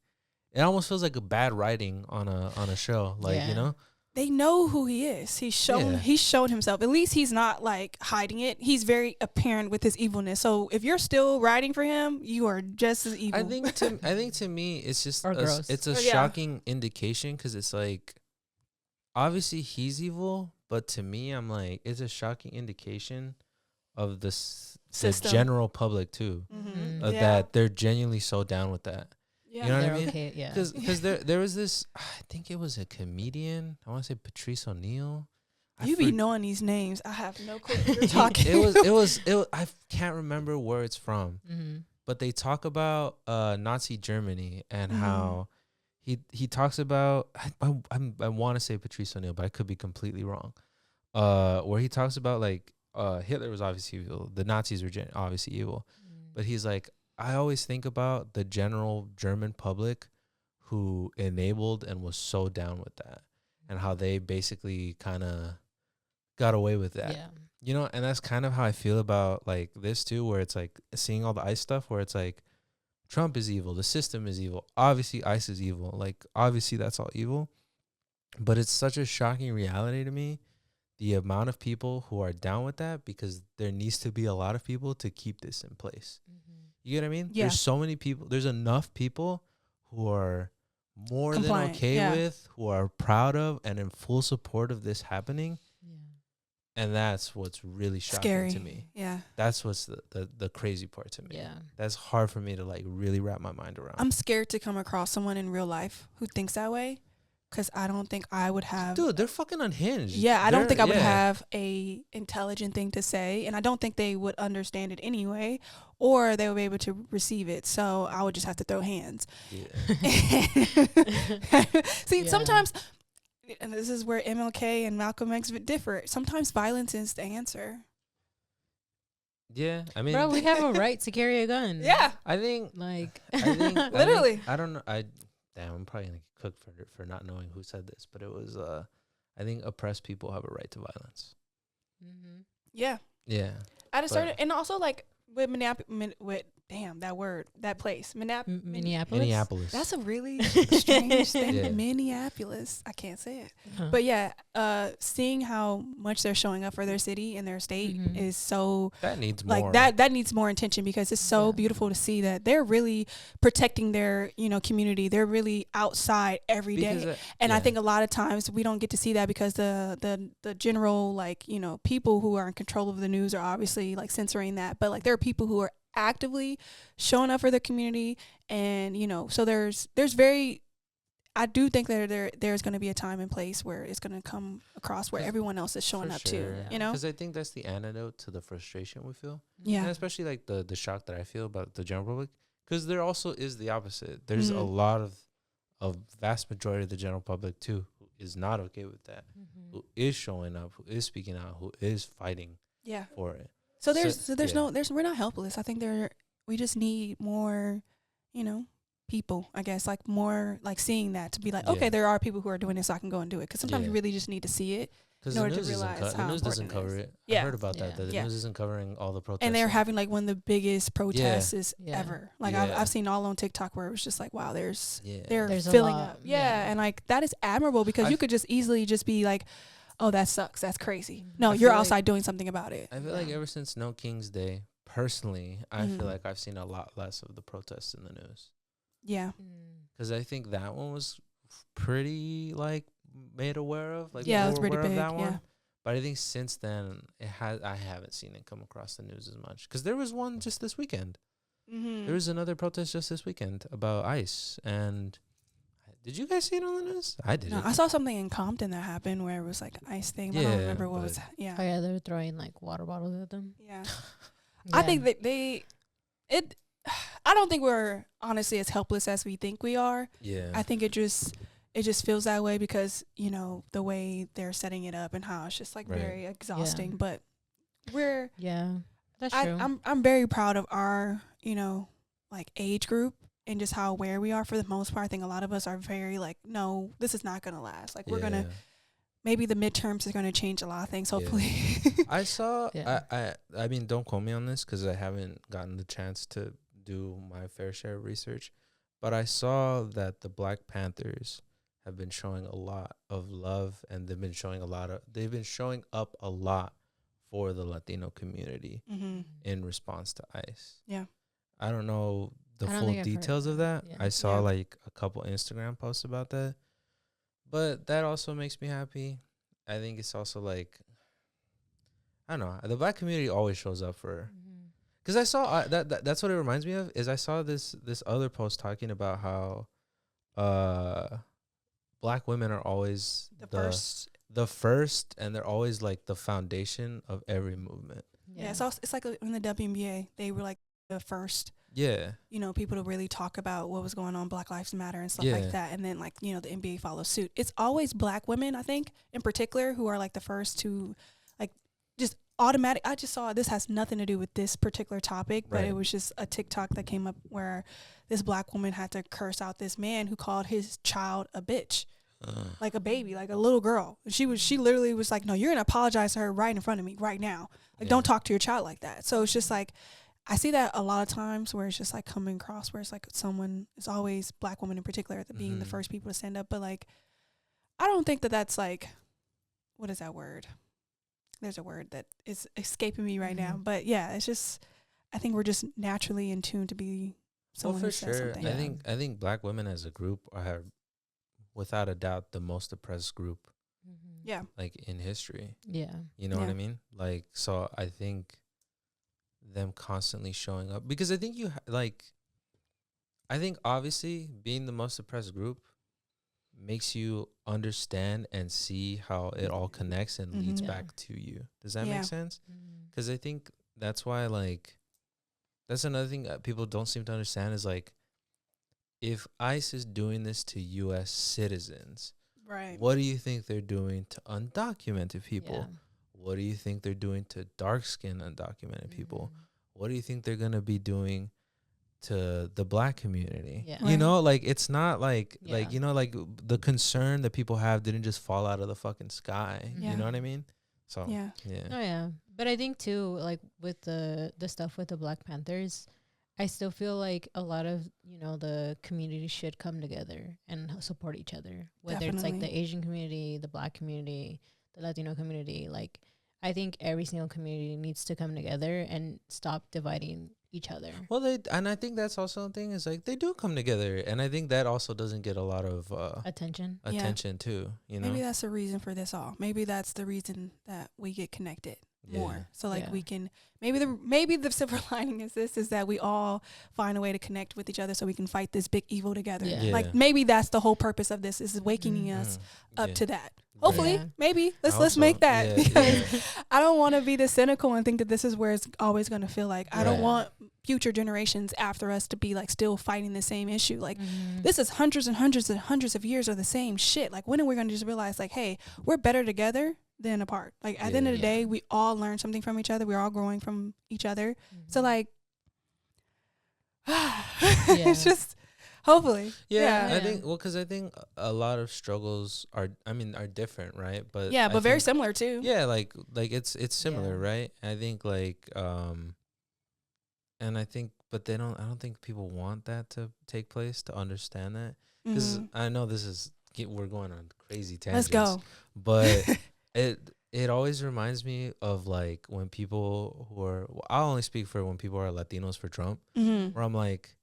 it almost feels like a bad writing on a show. Like Yeah. you know, They know who he is. He's shown himself. At least he's not like hiding it. He's very apparent with his evilness. So if you're still writing for him, you are just as evil. I think to me it's just Or gross. it's a Or, yeah. shocking indication because it's like obviously he's evil, but to me I'm like it's a shocking indication of the System. general public too. Mhm. Of that they're genuinely so down with that. Yeah. You know what I They're mean? okay. Yeah. Because there was this, I think it was a comedian. I want to say Patrice O'Neill. You be knowing these names. I have no clue what you're talking. It was. I can't remember where it's from, Mm-hmm. but they talk about Nazi Germany and Mhm. how he talks about. I want to say Patrice O'Neill, but I could be completely wrong. Where he talks about like Hitler was obviously evil. The Nazis were obviously evil, but he's like, I always think about the general German public who enabled and was so down with that and how they basically kind of got away with that. Yeah. You know, and that's kind of how I feel about like this too, where it's like seeing all the ICE stuff where it's like Trump is evil, the system is evil, obviously ICE is evil, like obviously that's all evil. But it's such a shocking reality to me, the amount of people who are down with that, because there needs to be a lot of people to keep this in place. You get what I mean? Yeah. There's so many people. There's enough people who are more Compliant, than okay yeah. with, who are proud of, and in full support of this happening. Yeah. And that's what's really shocking Scary to me. Yeah. That's what's the crazy part to me. Yeah. That's hard for me to like really wrap my mind around. I'm scared to come across someone in real life who thinks that way. because I don't think I would have. Dude, they're fucking unhinged. Yeah, I don't think I would yeah. have a intelligent thing to say, and I don't think they would understand it anyway, or they would be able to receive it. So I would just have to throw hands. Yeah. See, Yeah. sometimes, and this is where MLK and Malcolm X differ. Sometimes violence is the answer. Yeah, I mean, Bro, we have a right to carry a gun. Yeah, I think, Like, Literally. I don't know. Damn, I'm probably gonna get cooked for not knowing who said this, but it was, I think oppressed people have a right to violence. Mm-hmm. yeah. Yeah. At a certain, and also like with that place, Minneapolis. Minneapolis. That's a really strange thing. Yeah. Minneapolis. I can't say it. Huh. But yeah, seeing how much they're showing up for their city and their state Mhm. is so that needs more. like that needs more attention, because it's so Yeah. beautiful to see that they're really protecting their, community. They're really outside every day. Because, And I yeah. think a lot of times we don't get to see that because the general, like, people who are in control of the news are obviously like censoring that. But like there are people who are actively showing up for the community, and so there's very, I do think that there's going to be a time and place where it's going to come across where 'Cause everyone else is showing for up sure. too, Because I think that's the antidote to the frustration we feel. Yeah. And especially like the shock that I feel about the general public. Because there also is the opposite. There's a Mhm. lot of a vast majority of the general public too who is not okay with that, Mhm. who is showing up, who is speaking out, who is fighting Yeah. for it. So there's yeah. we're not helpless. I think we just need more, people, I guess, like more like seeing that to be like, okay, Yeah. there are people who are doing this, so I can go and do it. Because sometimes you Yeah. really just need to see it. Because in the order to news realize the how news doesn't important it cover is. it. Yeah. I heard about Yeah. that the Yeah. news isn't covering all the protests. And they're having like one of the biggest protests Yeah. ever. Like Yeah. I've seen all on TikTok where it was just like, wow, they're There's a filling lot, up. Yeah. yeah. And like that is admirable, because I you f- could just easily just be like, oh, that sucks. That's crazy. Mhm. No, I you're feel like- outside doing something about it. I feel like Yeah. ever since No King's Day, personally, I Mhm. feel like I've seen a lot less of the protests in the news. Yeah. Mm. Because I think that one was pretty like made aware of. Like Yeah, it people was were pretty aware of big, that yeah. one. But I think since then I haven't seen it come across the news as much. Because there was one just this weekend. Mm-hmm. There was another protest just this weekend about ICE. And did you guys see it on the news? I didn't. No, I saw something in Compton that happened where it was like an ice thing. But I Yeah, don't remember what but- was. Yeah. Oh yeah, they were throwing like water bottles at them. Yeah. I Yeah. think that I don't think we're honestly as helpless as we think we are. Yeah. I think it just feels that way because, the way they're setting it up and how it's just like Right. very exhausting. Yeah. But we're Yeah, that's true. I'm very proud of our, like age group and just how aware we are for the most part. I think a lot of us are very like, no, this is not gonna last. Like we're gonna, maybe the midterms is gonna change a lot of things, hopefully. I saw. Yeah. I mean, don't quote me on this because I haven't gotten the chance to do my fair share of research, but I saw that the Black Panthers have been showing a lot of love, and they've been showing up a lot for the Latino community Mm-hmm. in response to ICE. Yeah. I don't know the I don't full think I've heard details of that. Yeah. I saw Yeah. like a couple Instagram posts about that, but that also makes me happy. I think it's also like, I don't know, the Black community always shows up for. Mhm. Because I saw that's what it reminds me of. Is I saw this other post talking about how, Black women are always the first, and they're always like the foundation of every movement. Yeah. It's like in the WNBA, they were like the first, Yeah, people to really talk about what was going on, Black Lives Matter and stuff Yeah. like that. And then like, the NBA follows suit. It's always Black women, I think, in particular, who are like the first to like just automatic. I just saw, this has nothing to do with this particular topic, but Right. it was just a TikTok that came up where this Black woman had to curse out this man who called his child a bitch. Like a baby, like a little girl. She literally was like, no, you're gonna apologize to her right in front of me right now. Like, Yeah. don't talk to your child like that. So it's just like, I see that a lot of times where it's just like coming across where it's like someone, it's always Black women in particular that being the Mhm. first people to stand up. But like, I don't think that that's like, what is that word? There's a word that is escaping me right now. Mhm. But yeah, it's just, I think we're just naturally in tune to be someone for who says sure. something. I think Black women as a group are, without a doubt, the most oppressed group Mhm. Yeah. like in history. Yeah. You know what Yeah. I mean? Like, so I think them constantly showing up, because I think I think obviously being the most oppressed group makes you understand and see how it all connects and leads Yeah. back to you. Does that Yeah. make sense? Because I think that's why, like, that's another thing that people don't seem to understand is, like, if ICE is doing this to U.S. citizens, Right. what do you think they're doing to undocumented people? Yeah. What do you think they're doing to dark-skinned undocumented people? Mhm. What do you think they're going to be doing to the black community? Yeah. You Right. know, like, it's not like, Yeah. you know, like, the concern that people have didn't just fall out of the fucking sky. Yeah. You know what I mean? So, Yeah. yeah. Oh yeah, but I think too, like with the stuff with the Black Panthers, I still feel like a lot of the community should come together and support each other. Whether it's like Definitely. the Asian community, the Black community, the Latino community. Like, I think every single community needs to come together and stop dividing each other. Well, and I think that's also the thing is, like, they do come together, and I think that also doesn't get a lot of Attention. attention too. You know, Maybe that's the reason for this all. Maybe that's the reason that we get connected more. So like Yeah. we can maybe the silver lining is that we all find a way to connect with each other so we can fight this big evil together. Yeah. Yeah. Like maybe that's the whole purpose of this is waking Mhm. us Mm, up yeah. to that. Right. Hopefully, Yeah. maybe let's Also, make that yeah, because yeah. I don't want to be this cynical and think that this is where it's always going to feel like. I don't Right. want future generations after us to be like still fighting the same issue. Like Mhm. this is hundreds and hundreds and hundreds of years of the same shit. Like when are we going to just realize like, hey, we're better together than apart. Like at the end of the Yeah. day, we all learn something from each other. We're all growing from each other. So Mhm. like, it's just hopefully. Yeah, Yeah. I think because I think a lot of struggles are different, right? But Yeah, I but very think- similar too. Yeah, like it's similar, Yeah. right? I think like and I think, but I don't think people want that to take place to understand that, because Mhm. I know this is we're going on crazy Let's tangents. go. But it always reminds me of like when people who are, I'll only speak for when people are Latinos for Trump, Mhm. where I'm like,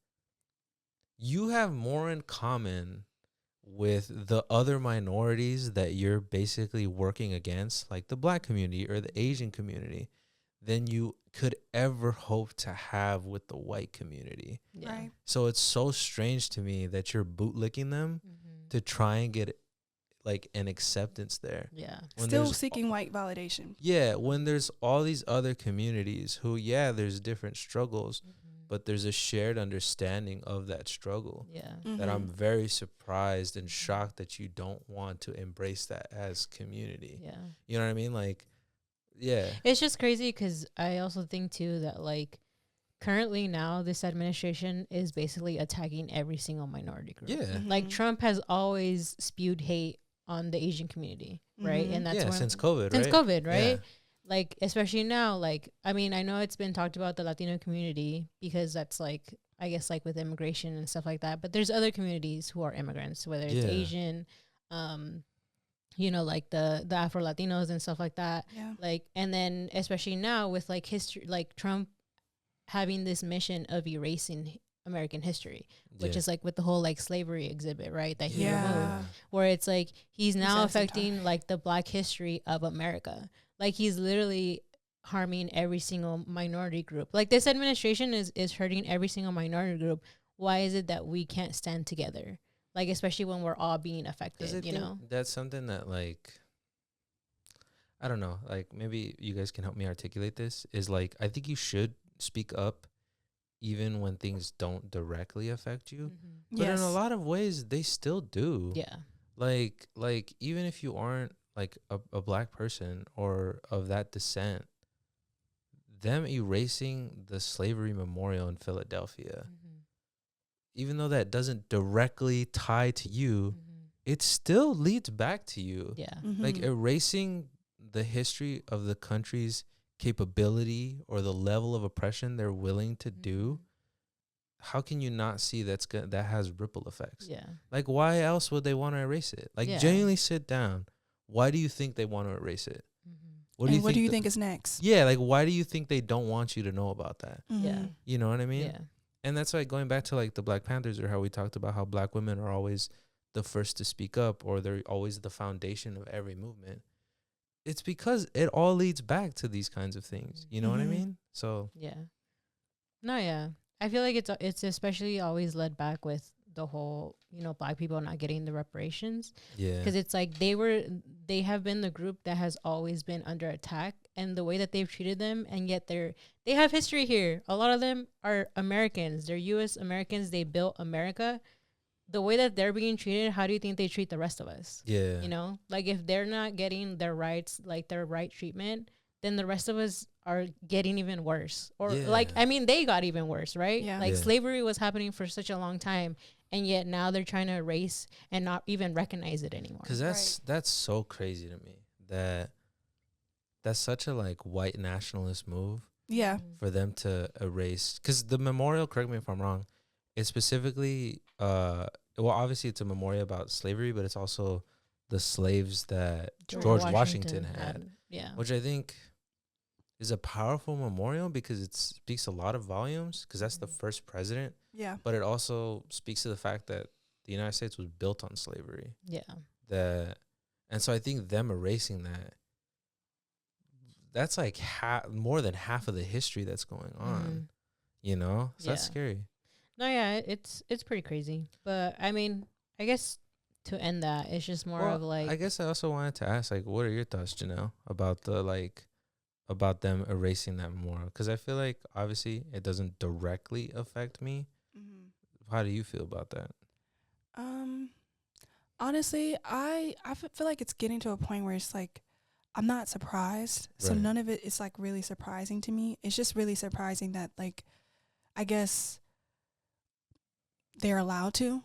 you have more in common with the other minorities that you're basically working against, like the black community or the Asian community, than you could ever hope to have with the white community. Yeah. Right. So it's so strange to me that you're bootlicking them Mhm. to try and get like an acceptance there. Yeah. When Still there's seeking white validation. Yeah, when there's all these other communities who, yeah, there's different struggles, but there's a shared understanding of that struggle Yeah. that I'm Mhm. very surprised and shocked that you don't want to embrace that as community. Yeah. You know what I mean? Like, yeah. It's just crazy because I also think too that like currently now this administration is basically attacking every single minority group. Yeah. Like Mhm. Trump has always spewed hate on the Asian community, right? Mhm. And that's Yeah, one- since COVID, since right? COVID, right? Yeah. Like especially now, like I mean, I know it's been talked about the Latino community because that's like I guess like with immigration and stuff like that. But there's other communities who are immigrants, whether it's Yeah. Asian, like the Afro Latinos and stuff like that. Yeah. Like, and then especially now with like history, like Trump having this mission of erasing American history, which Yeah. is like with the whole like slavery exhibit, right? That he Yeah. removed, where it's like he's now said some affecting time. like the black history of America. Like he's literally harming every single minority group. Like this administration is hurting every single minority group. Why is it that we can't stand together? Like especially when we're all being 'Cause I affected, you think know? that's something that, like, I don't know, like maybe you guys can help me articulate this, is like, I think you should speak up even when things don't directly affect you. But Yes. in a lot of ways, they still do. Yeah. Like even if you aren't like a black person or of that descent, them erasing the slavery memorial in Philadelphia, even though that doesn't directly tie to you, it still leads back to you. Yeah. Like Mhm. erasing the history of the country's capability or the level of oppression they're willing to do, how can you not see that has ripple effects? Yeah. Like, why else would they want to erase it? Like, Yeah. genuinely sit down. Why do you think they want to erase it? What do you think is next? Yeah, like, why do you think they don't want you to know about that? Yeah. Mhm. You know what I mean? Yeah. And that's like going back to like the Black Panthers, or how we talked about how black women are always the first to speak up, or they're always the foundation of every movement. It's because it all leads back to these kinds of things. You know what I Mhm. mean? So Yeah. No, yeah. I feel like it's especially always led back with the whole, black people not getting the reparations. Yeah. Because it's like they have been the group that has always been under attack, and the way that they've treated them, and yet they have history here. A lot of them are Americans. They're U.S. Americans. They built America. The way that they're being treated, how do you think they treat the rest of us? Yeah. Like if they're not getting their rights, like their right treatment, then the rest of us are getting even worse. Or they got even worse, right? Yeah. Like slavery was happening for such a long time, and yet now they're trying to erase and not even recognize it anymore. Because that's so crazy to me, that's such a like white nationalist move. Yeah. For them to erase, because the memorial, correct me if I'm wrong, it's specifically obviously it's a memorial about slavery, but it's also the slaves that George Washington had. Yeah. Which I think is a powerful memorial because it speaks a lot of volumes, because that's the first president. Yeah. But it also speaks to the fact that the United States was built on slavery. Yeah. And so I think them erasing that's like more than half of the history that's going on, So that's scary. No, yeah, it's pretty crazy. But I mean, I guess to end that, it's just more of like, I guess I also wanted to ask, like, what are your thoughts, Janelle, about about them erasing that memorial? Because I feel like obviously it doesn't directly affect me. Mm-hmm. How do you feel about that? Honestly, I feel like it's getting to a point where it's like, I'm not surprised. So none of it is like really surprising to me. It's just really surprising that, like, I guess they're allowed to.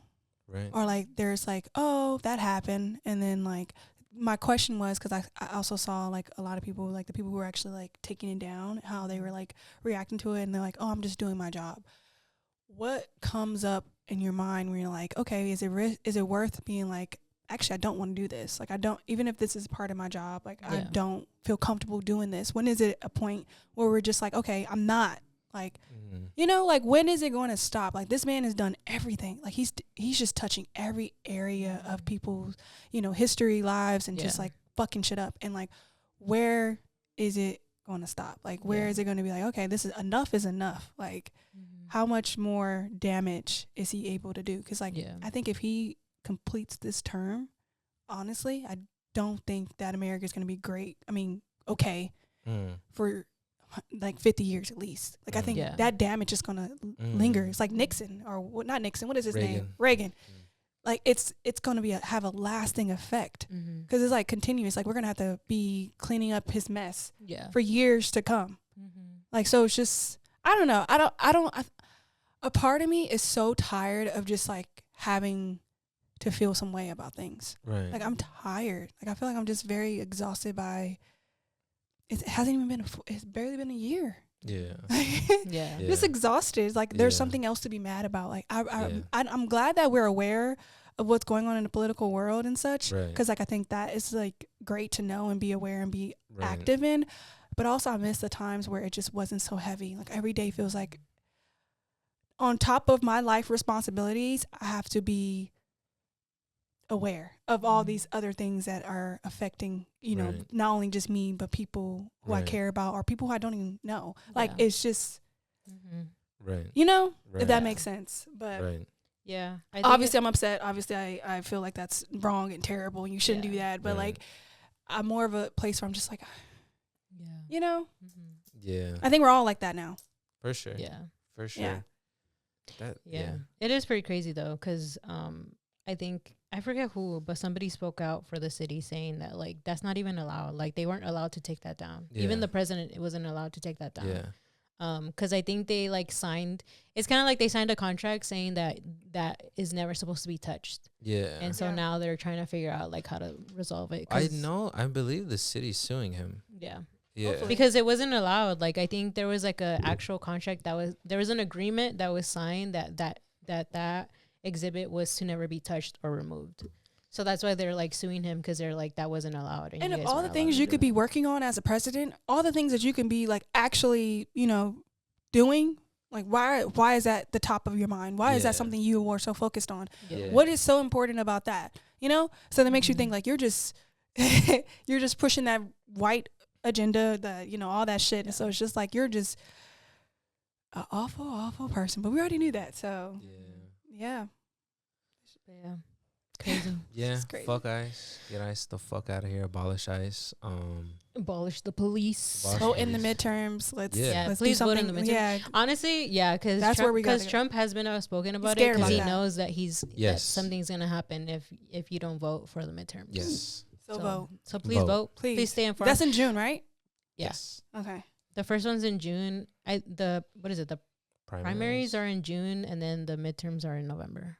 Right. Or like there's like, oh, that happened. And then like my question was, because I also saw like a lot of people, like the people who were actually like taking it down, how they were like reacting to it. And they're like, oh, I'm just doing my job. What comes up in your mind when you're like, okay, is it worth being like, actually, I don't want to do this. Like, I don't, even if this is part of my job, like, I don't feel comfortable doing this. When is it a point where we're just like, okay, I'm not, like, like, when is it going to stop? Like, this man has done everything. Like, he's just touching every area of people's, history, lives, and just, like, fucking shit up. And, like, where is it going to stop? Like, where is it going to be like, okay, this is enough. Like, how much more damage is he able to do? Because, like, I think if he completes this term, honestly, I don't think that America is going to be great. I mean, okay, for like 50 years at least. Like, I think that damage is going to linger. It's like Nixon, or not Nixon. What is his name? Reagan. Like, it's going to have a lasting effect, because it's like continuous. Like, we're going to have to be cleaning up his mess for years to come. Like, so it's just, I don't know. A part of me is so tired of just like having to feel some way about things. Right. Like, I'm tired. Like, I feel like I'm just very exhausted by, it hasn't even been, it's barely been a year. Yeah. Just exhausted. It's like, there's something else to be mad about. Like, I'm glad that we're aware of what's going on in the political world and such. Because, like, I think that is, like, great to know and be aware and be active in. But also, I miss the times where it just wasn't so heavy. Like, every day feels like, on top of my life responsibilities, I have to be aware of all these other things that are affecting, not only just me, but people who I care about, or people who I don't even know. Like, it's just, if that makes sense. But yeah, obviously I'm upset. Obviously I feel like that's wrong and terrible, and you shouldn't do that. But like, I'm more of a place where I'm just like, I think we're all like that now. For sure. Yeah. For sure. It is pretty crazy though, because I think, I forget who, but somebody spoke out for the city saying that, like, that's not even allowed. Like, they weren't allowed to take that down. Even the president wasn't allowed to take that down. Because I think they like signed, it's kind of like they signed a contract saying that is never supposed to be touched. And so now they're trying to figure out like how to resolve it. I believe the city's suing him. Because it wasn't allowed. Like, I think there was like a actual contract there was an agreement that was signed that exhibit was to never be touched or removed. So that's why they're like suing him, because they're like, that wasn't allowed. And of all the things you could be working on as a president, all the things that you can be like actually, doing, like, why is that the top of your mind? Why is that something you were so focused on? What is so important about that? So that makes you think like you're just pushing that white agenda, that all that shit. And so it's just like, you're just an awful person. But we already knew that. So yeah. But yeah, crazy. Yeah, It's crazy. fuck ICE. Get ICE the fuck out of here. Abolish ICE. Abolish the police. Abolish Vote in the police. midterms. Let's Yeah. let's Please do vote something. in the midterms. Yeah, Honestly, yeah, because That's where we gotta go. Trump has been outspoken about it scared because about he that. knows that that Yes. something's gonna happen if you don't vote for the midterms. Yes. so vote, So please Vote. vote. please. Please stay informed. That's in June, right? Yes. Okay. The first one's in June. The primaries are in June, and then the midterms are in November.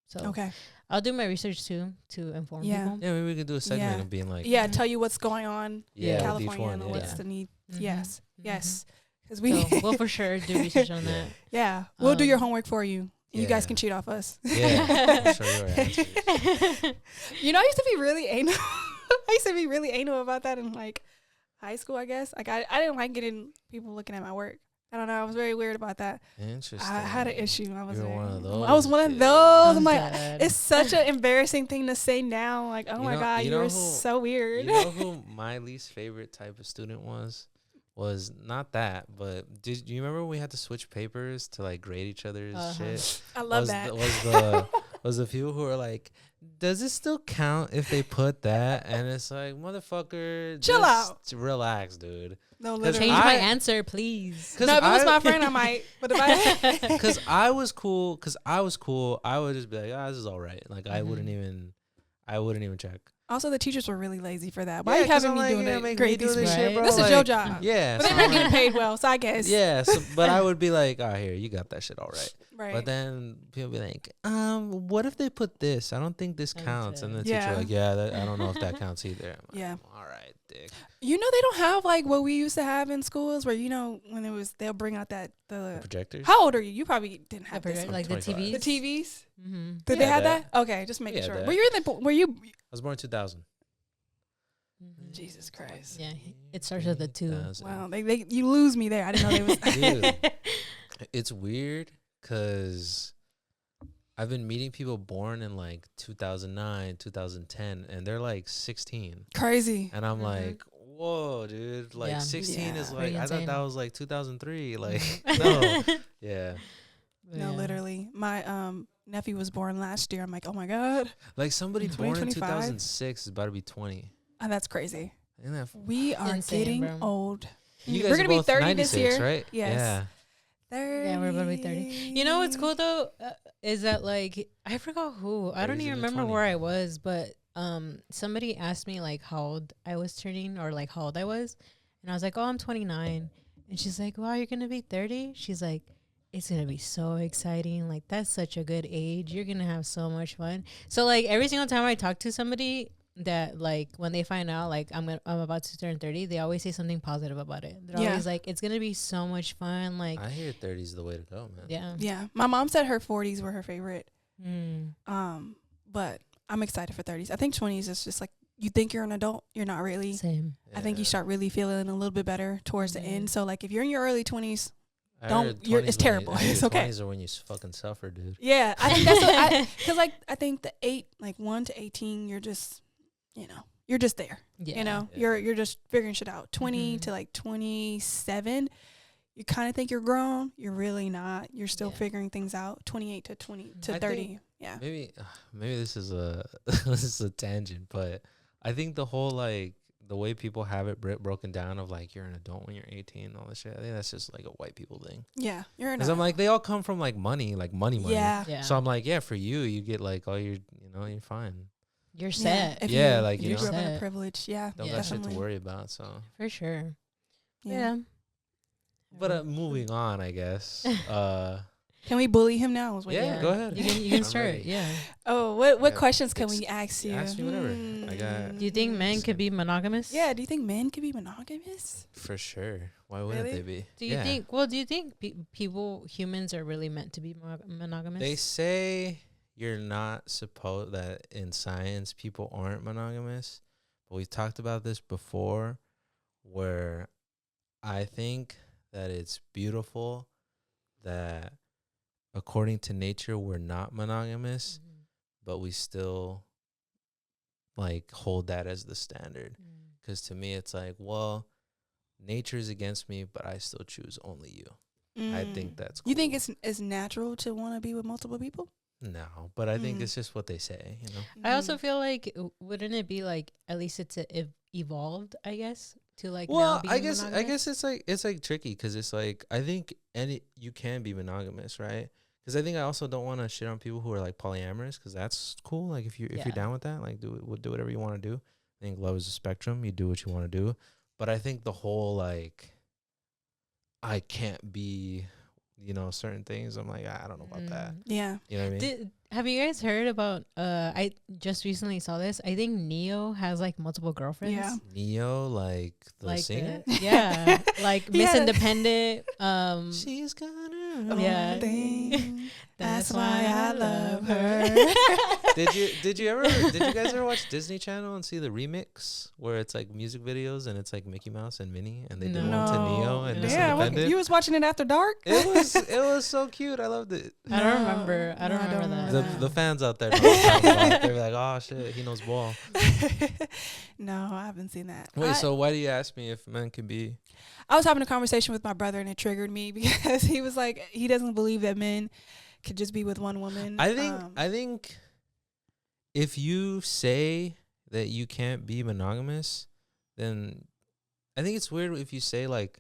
So Okay. I'll do my research too to inform Yeah. people. Yeah, maybe we could do a segment Yeah. of being like, Yeah, Mhm. tell you what's going on yeah, in with California each one. and Yeah. what's the need. Mhm. Yes, Mhm. yes. Because we, So we'll for sure do research on that. yeah, we'll do your Um, homework for you. You guys yeah. can cheat off us. Yeah. I'll show you our answers. You know, I used to be really anal. I used to be really anal about that in like high school, I guess. Like I didn't like getting people looking at my work. I don't know. I was very weird about that. Interesting. I had an issue. I was You were very- one of those I was one of kids. those. I'm like, dead. it's such an embarrassing thing to say now. Like, oh You my know- god, you you're know who- so weird. You know who my least favorite type of student was? Was not that, but did you remember when we had to switch papers to like grade each other's shit? I love was that. Was the people who were like, does it still count if they put that? And it's like, motherfucker, Chill just relax, dude. No, 'Cause literally. Change my I- answer, please. No, if it was my friend, I might. But if I, Because I was cool. I would just be like, this is all right. Like I wouldn't even check. also the teachers were really lazy for that. Why are you 'cause having I'm me like, doing yeah, it? make me Grade do these this people. shit, bro. This is Like, your job. Yeah, But so they're not I'm getting like- paid well, so I guess. Yeah, but I would be like, here, you got that shit all right. Right. But then people be like, what if they put this? I don't think this That's counts. And the it. teacher Yeah. like, I don't know if that counts either. I'm like, Yeah. all right, dick. You know they don't have like what we used to have in schools, where when they'll bring out The the. projectors? How old are you? You probably didn't have this. Like the 25. TVs. The TVs. Mm-hmm. Did they Yeah, have that. that? Okay, just making Yeah, sure. that. Were you in the? Were you? I was born in 2000. Jesus Christ. Yeah, it starts with a 2. 2000. Wow, you lose me there. I didn't know they was. Dude, it's weird because I've been meeting people born in like 2009, 2010, and they're like 16. Crazy. And I'm Mhm. like, whoa, dude. Like Yeah. 16 is Yeah. like, Pretty I thought insane. that was like 2003. Like, no. Yeah. No, literally. My nephew was born last year. I'm like, oh my god. Like somebody born in 2025? 2006 is about to be 20. Oh, that's crazy. Isn't that We are Insane, getting bro. old. You We're guys gonna are be both 30 this 96, year. right? Yes. Yeah. 30. Yeah, we're about to be 30. You know what's cool though is that like I forgot who. I don't 30s even into remember 20. where I was, but somebody asked me like how old I was turning or like how old I was, and I was like, "Oh, I'm 29." And she's like, "Wow, you're going to be 30?" She's like, "It's going to be so exciting. Like that's such a good age. You're going to have so much fun." So like every single time I talk to somebody that like when they find out like I'm about to turn 30, they always say something positive about it. They're Yeah. always like, "It's going to be so much fun." Like I hear 30 is the way to go, man. yeah. Yeah. My mom said her 40s were her favorite. Mm. But I'm excited for 30s. I think 20s is just like you think you're an adult, you're not really. Same. I think you start really feeling a little bit better towards the Mhm. end. So like if you're in your early 20s, I don't- heard you're- 20s it's when terrible. I heard It's okay. 20s are when you fucking suffer, dude. yeah, I think that's what because like I think the 1 to 18, you're just, you're just there. Yeah. You know, Yeah. you're just figuring shit out. 20 Mhm. to like 27, you kind of think you're grown. You're really not. You're still Yeah. figuring things out. 28 to 20 to I 30. think Yeah. Maybe this is a this is a tangent, but I think the whole like the way people have it broken down of like you're an adult when you're 18 and all this shit. I think that's just like a white people thing. Yeah. You're an Because I'm like they all come from like money. Yeah. Yeah. So I'm like, yeah, for you get like all your, you're fine. You're set. If Yeah, you, like, if you you know. grew up in a Set. privilege. Yeah. Don't Yeah. got shit to Definitely. worry about. So, For sure. Yeah. Yeah. but moving on, I guess. Can we bully him now? Was what Yeah, you- go ahead. You can I'm start. ready. Yeah. Oh, what Yeah. questions can Ex- we ask you? ask me whatever. I got- Do you think men could be monogamous? Yeah. Do you think men could be monogamous? For sure. Why wouldn't Really? they be? Do you think humans are really meant to be monogamous? They say you're not supposed that in science people aren't monogamous, but we've talked about this before where I think that it's beautiful that according to nature we're not monogamous, Mhm. but we still like hold that as the standard. Mm. Because to me it's like, well, nature is against me, but I still choose only you. I think that's cool. You think it's natural to want to be with multiple people? No, but I think it's just what they say, you know. I also feel like wouldn't it be like at least it's evolved, I guess, to like Well, now being I guess monogamous? it's like tricky because it's like I think you can be monogamous, right? Because I think I also don't want to shit on people who are like polyamorous because that's cool. Like if you're Yeah. down with that, like do whatever you want to do. I think love is a spectrum. You do what you want to do, but I think the whole like I can't be, certain things. I'm like I don't know about that. Yeah. You know what I mean? Have you guys heard about I just recently saw this. I think Neo has like multiple girlfriends. Yeah. Neo, like the singer. Yeah. Like He Miss had a- Independent. She's gonna. Yeah. Thing. That's why I love her. Did you guys ever watch Disney Channel and see the remix where it's like music videos and it's like Mickey Mouse and Minnie and they did one to Neo and Miss Yeah, Independent? you was watching it after dark? It was so cute. I loved it. I don't remember. I don't remember that. The fans out there know what I'm talking about. They're like, oh shit, he knows ball. No, I haven't seen that. Wait, so why do you ask me if men can be? I was having a conversation with my brother and it triggered me because he was like, he doesn't believe that men could just be with one woman. I think if you say that you can't be monogamous, then I think it's weird if you say like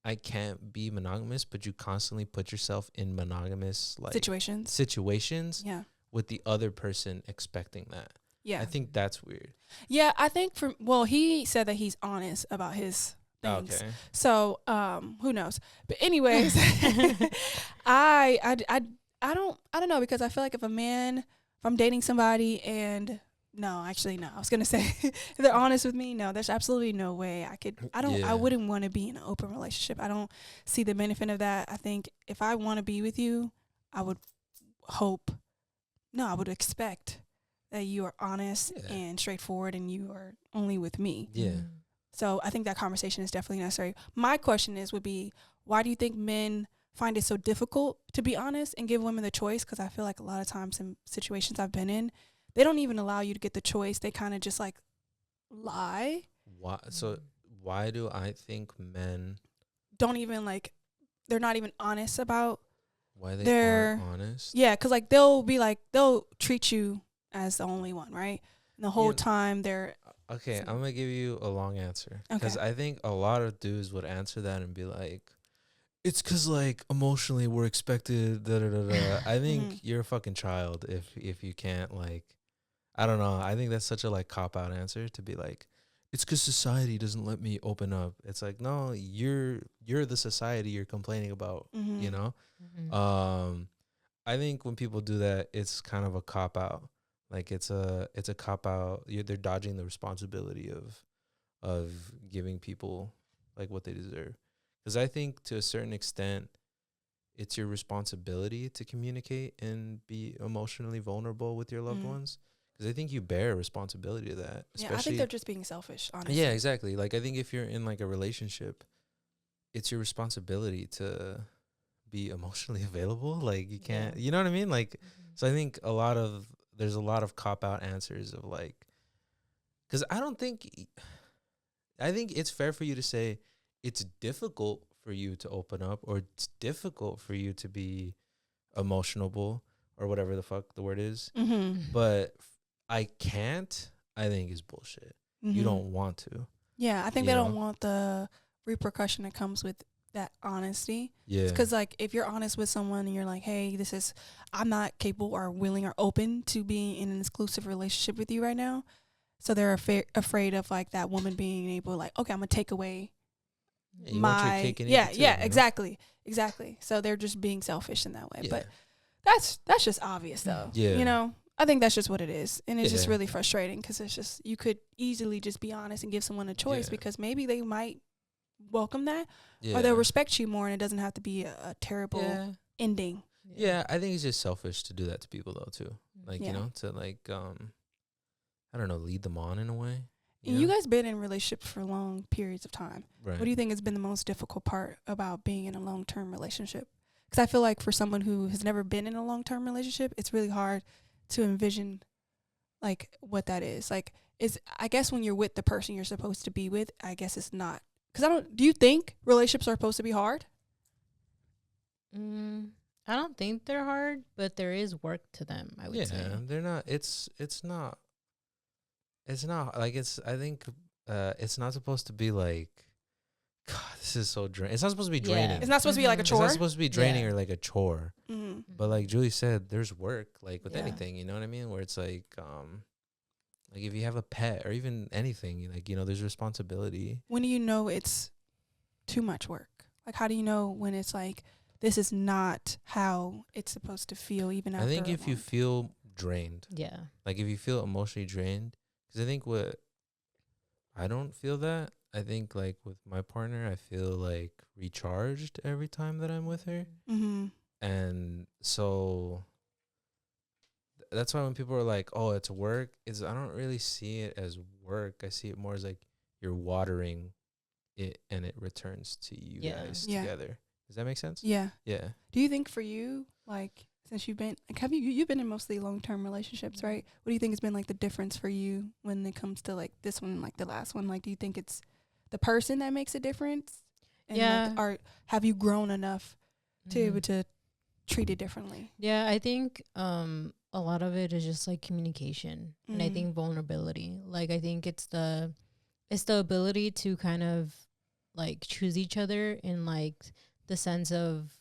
I can't be monogamous, but you constantly put yourself in monogamous like situations Yeah. with the other person expecting that. Yeah. I think that's weird. Yeah, I think he said that he's honest about his things. Okay. So, who knows? But anyways, I don't know, because I feel like if I'm dating somebody and I was gonna say if they're honest with me, no, there's absolutely no way I wouldn't want to be in an open relationship. I don't see the benefit of that. I think if I want to be with you, I would expect that you are honest and straightforward and you are only with me. Yeah. So I think that conversation is definitely necessary. My question would be, why do you think men find it so difficult to be honest and give women the choice? Because I feel like a lot of times in situations I've been in, they don't even allow you to get the choice. They kind of just like lie. Why do I think men don't even they're not even honest about why aren't honest? Yeah, because like they'll treat you as the only one, right? And the whole time they're... Okay, I'm going to give you a long answer. Because I think a lot of dudes would answer that and be like, it's because, like, emotionally we're expected, da-da-da-da. I think you're a fucking child if you can't, like... I don't know. I think that's such a, like, cop-out answer to be like, it's because society doesn't let me open up. It's like, no, you're the society you're complaining about, you know? Mm-hmm. I think when people do that, it's kind of a cop-out. Like it's a cop out. They're dodging the responsibility of giving people like what they deserve. Because I think to a certain extent, it's your responsibility to communicate and be emotionally vulnerable with your loved ones. Because I think you bear a responsibility to that. Yeah, I think they're just being selfish, honestly. Yeah, exactly. Like I think if you're in like a relationship, it's your responsibility to be emotionally available. Like you can't, you know what I mean? Like, so I think there's a lot of cop-out answers of like, because I think it's fair for you to say it's difficult for you to open up or it's difficult for you to be emotionable or whatever the fuck the word is. But I can't, I think is bullshit. You don't want to. Yeah, I think they don't want the repercussion that comes with that honesty. Yeah. Because like if you're honest with someone and you're like, hey, I'm not capable or willing or open to being in an exclusive relationship with you right now. So they're afraid of like that woman being able like, okay, I'm going to take away my... Exactly. So they're just being selfish in that way. Yeah. But that's just obvious though. Yeah. You know, I think that's just what it is. And it's just really frustrating because it's just, you could easily just be honest and give someone a choice because maybe they might welcome that or they'll respect you more and it doesn't have to be a terrible ending. Yeah, I think it's just selfish to do that to people though too. Like, you know, to like I don't know, lead them on in a way. You guys been in relationships for long periods of time. Right. What do you think has been the most difficult part about being in a long-term relationship? Because I feel like for someone who has never been in a long-term relationship, it's really hard to envision like what that is. Like I guess when you're with the person you're supposed to be with, I guess it's not. Because do you think relationships are supposed to be hard? I don't think they're hard, but there is work to them, I would say. Yeah, they're not. It's not. It's not like it's. I think it's not supposed to be like. God, this is so draining. It's not supposed to be draining. It's not supposed to be like a Mhm. It's chore. not supposed to be draining Yeah. or like a chore. Mm-hmm. But like Julie said, there's work like with Yeah. anything. You know what I mean? Where it's like if you have a pet or even anything, like there's responsibility. When do you know it's too much work? Like, how do you know when it's like this is not how it's supposed to feel? Even after I think a if you month? feel drained, Yeah. like if you feel emotionally drained, because I think I don't feel that. I think like with my partner, I feel like recharged every time that I'm with her. Mm-hmm. And so that's why when people are like, "Oh, it's work," I don't really see it as work. I see it more as like you're watering it and it returns to you Yeah. guys Yeah. together. Does that make sense? Yeah. Yeah. Do you think for you, like, since you've been, like, you've been in mostly long-term relationships, right? What do you think has been like the difference for you when it comes to like this one, like the last one? Like, do you think it's the person that makes a difference? And Yeah. Like, or have you grown enough to be Mhm. able to treat it differently? Yeah, I think a lot of it is just like communication, and I Mhm. think vulnerability. Like I think it's the ability to kind of like choose each other in like the sense of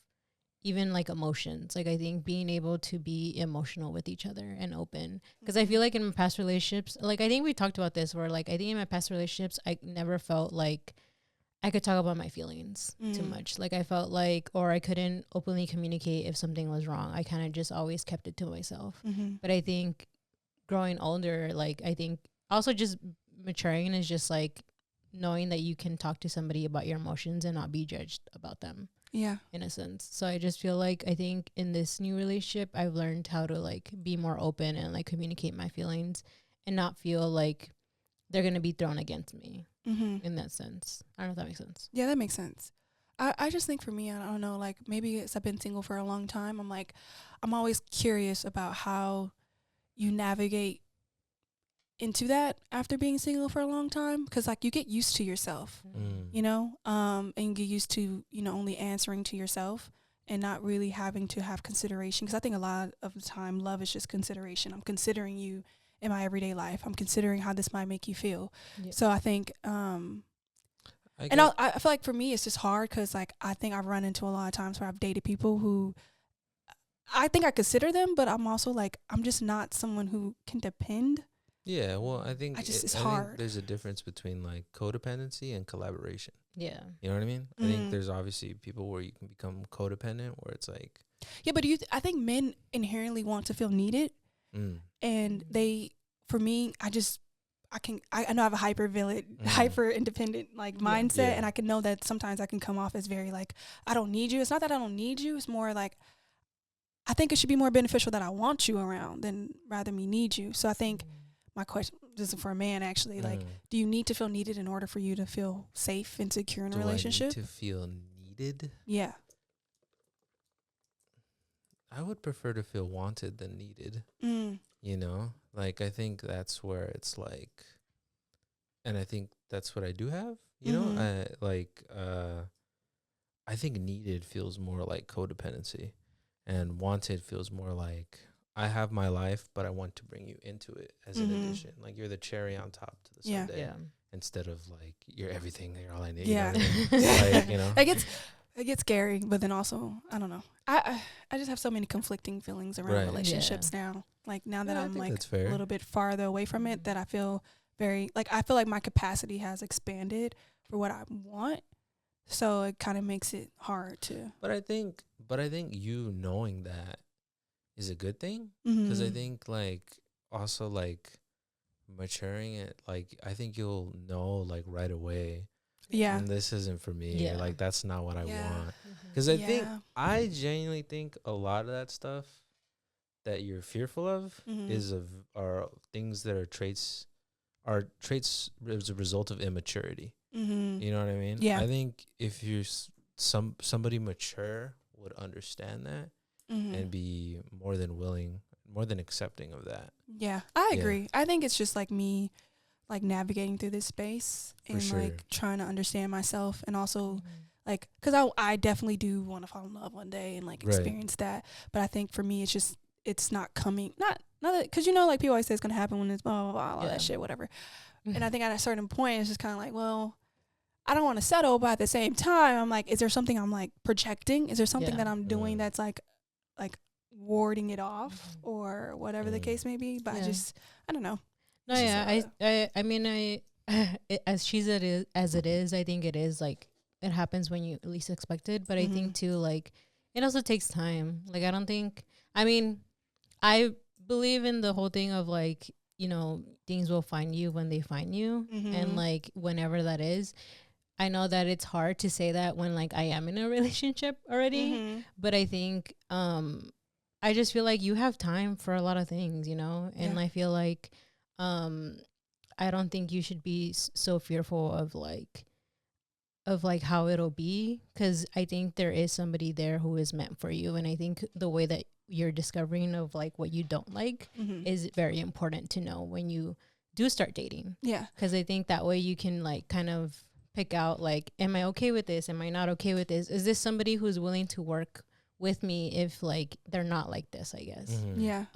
even like emotions. Like I think being able to be emotional with each other and open, because I feel like in my past relationships, like I think we talked about this, where like I think in my past relationships I never felt like I could talk about my feelings too much. Like I felt like, or I couldn't openly communicate if something was wrong. I kind of just always kept it to myself. Mm-hmm. But I think growing older, like I think also just maturing is just like knowing that you can talk to somebody about your emotions and not be judged about them Yeah. in a sense. So I just feel like I think in this new relationship, I've learned how to like be more open and like communicate my feelings and not feel like they're going to be thrown against me. Mm-hmm. In that sense. I don't know if that makes sense. Yeah, that makes sense. I just think for me, I don't know, like maybe it's I've been single for a long time. I'm always curious about how you navigate into that after being single for a long time, because like you get used to yourself, you know, and you get used to only answering to yourself and not really having to have consideration. Because I think a lot of the time, love is just consideration. I'm considering you in my everyday life. I'm considering how this might make you feel. Yeah. So I think, I feel like for me, it's just hard because, like, I think I've run into a lot of times where I've dated people who I think I consider them, but I'm also like, I'm just not someone who can depend. Yeah, well, I think it's I think hard. there's a difference between like codependency and collaboration. Yeah. You know what I mean? I Mhm. think there's obviously people where you can become codependent, where it's like, Yeah, but I think men inherently want to feel needed, and for me, I know I have a hyper independent like mindset, Yeah. and I can know that sometimes I can come off as very like, I don't need you. It's not that I don't need you. It's more like, I think it should be more beneficial that I want you around than rather me need you. So I think my question, this is for a man actually, like, do you need to feel needed in order for you to feel safe and secure in a relationship? I need to feel needed? Yeah. I would prefer to feel wanted than needed. You know, like I think that's where it's like, and I think that's what I do have. You know, I think needed feels more like codependency, and wanted feels more like I have my life, but I want to bring you into it as an addition. Like you're the cherry on top to the sundae, Yeah. instead of like you're everything. You're all I need. Yeah. You know what I mean? Like, you know, It gets scary, but then also, I don't know. I just have so many conflicting feelings around Right. relationships now. Like now that Yeah, I I'm think like that's fair. a little bit farther away from it, that I feel like my capacity has expanded for what I want. So it kind of makes it hard to. But I think you knowing that is a good thing, because I think like also like maturing it, like I think you'll know like right away. Yeah. And this isn't for me. Yeah. Like that's not what I Yeah. want. Because I genuinely think a lot of that stuff that you're fearful of are things that are traits as a result of immaturity. You know what I mean? Yeah. I think if you're somebody mature would understand that and be more than willing, more than accepting of that. Yeah, I agree. I think it's just like me, like navigating through this space and sure. like trying to understand myself, and also like, because I definitely do want to fall in love one day and like Right. experience that. But I think for me, it's not coming, not because you know, like people always say it's gonna happen when it's blah blah blah, all Yeah. that shit, whatever. And I think at a certain point, it's just kind of like, well, I don't want to settle, but at the same time, I'm like, is there something I'm like projecting? Is there something Yeah. that I'm doing that's like warding it off or whatever the Mm. case may be? But Yeah. I don't know. No, It's yeah, just, I mean, as cheesy as it is, I think it is like it happens when you least expect it. But I think too, like it also takes time. Like I don't think. I mean, I believe in the whole thing of like, you know, things will find you when they find you, and like whenever that is. I know that it's hard to say that when like I am in a relationship already, but I think I just feel like you have time for a lot of things, you know, and Yeah. I feel like I don't think you should be so fearful of like how it'll be, because I think there is somebody there who is meant for you, and I think the way that you're discovering of like what you don't like is very important to know when you do start dating. Yeah. Because I think that way you can like kind of pick out like, am I okay with this? Am I not okay with this? Is this somebody who's willing to work with me if like they're not like this, I guess. Yeah.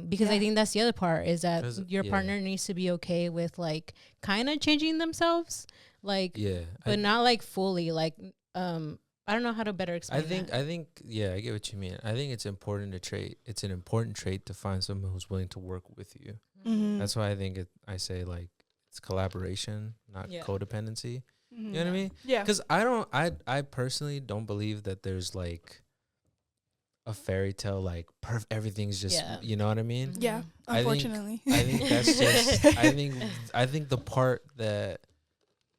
Because Yeah. I think that's the other part is that 'Cause- your yeah. partner needs to be okay with like kind of changing themselves, like, Yeah. but not like fully. Like, I don't know how to better explain. I think, yeah, I get what you mean. I think it's important to trait. It's an important trait to find someone who's willing to work with you. Mm-hmm. That's why I think I say like it's collaboration, not Yeah. codependency. Mm-hmm. You know what I mean? Yeah. Because I personally don't believe that there's like a fairy tale, like everything's just, Yeah. you know what I mean? Yeah. I think- Unfortunately. I think that's just, I think the part that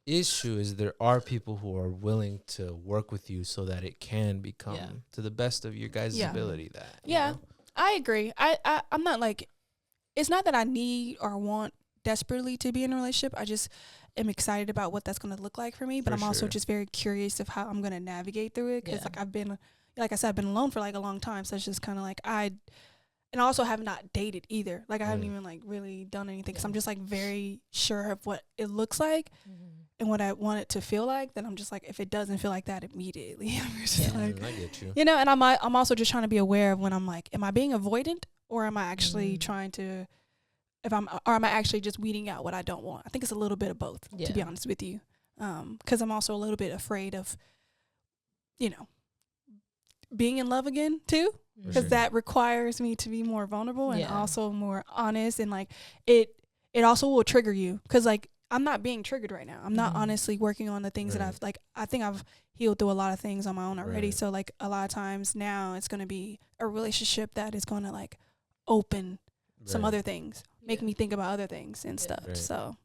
is true is there are people who are willing to work with you so that it can become Yeah. to the best of your guys' Yeah. ability. That you Yeah. know? I agree. I'm not like, it's not that I need or want desperately to be in a relationship. I just am excited about what that's going to look like for me. But For I'm also sure. just very curious of how I'm going to navigate through it. Because Yeah. like like I said, I've been alone for like a long time. So it's just kind of like and I also have not dated either. Like I haven't even like really done anything. Because I'm just like very sure of what it looks like and what I want it to feel like. Then I'm just like, if it doesn't feel like that immediately, I'm just like, I get you. you know, and I'm also just trying to be aware of when I'm like, am I being avoidant or am I actually trying to, or am I actually just weeding out what I don't want? I think it's a little bit of both, to be Yeah. honest with you. Because I'm also a little bit afraid of, you know, being in love again too, because sure. that requires me to be more vulnerable and Yeah. also more honest, and like it also will trigger you, because like I'm not being triggered right now. I'm not honestly working on the things that Right. I think I've healed through a lot of things on my own already. Right. So like a lot of times now it's going to be a relationship that is going to like open some Right. other things, make me think about other things and stuff. Right. So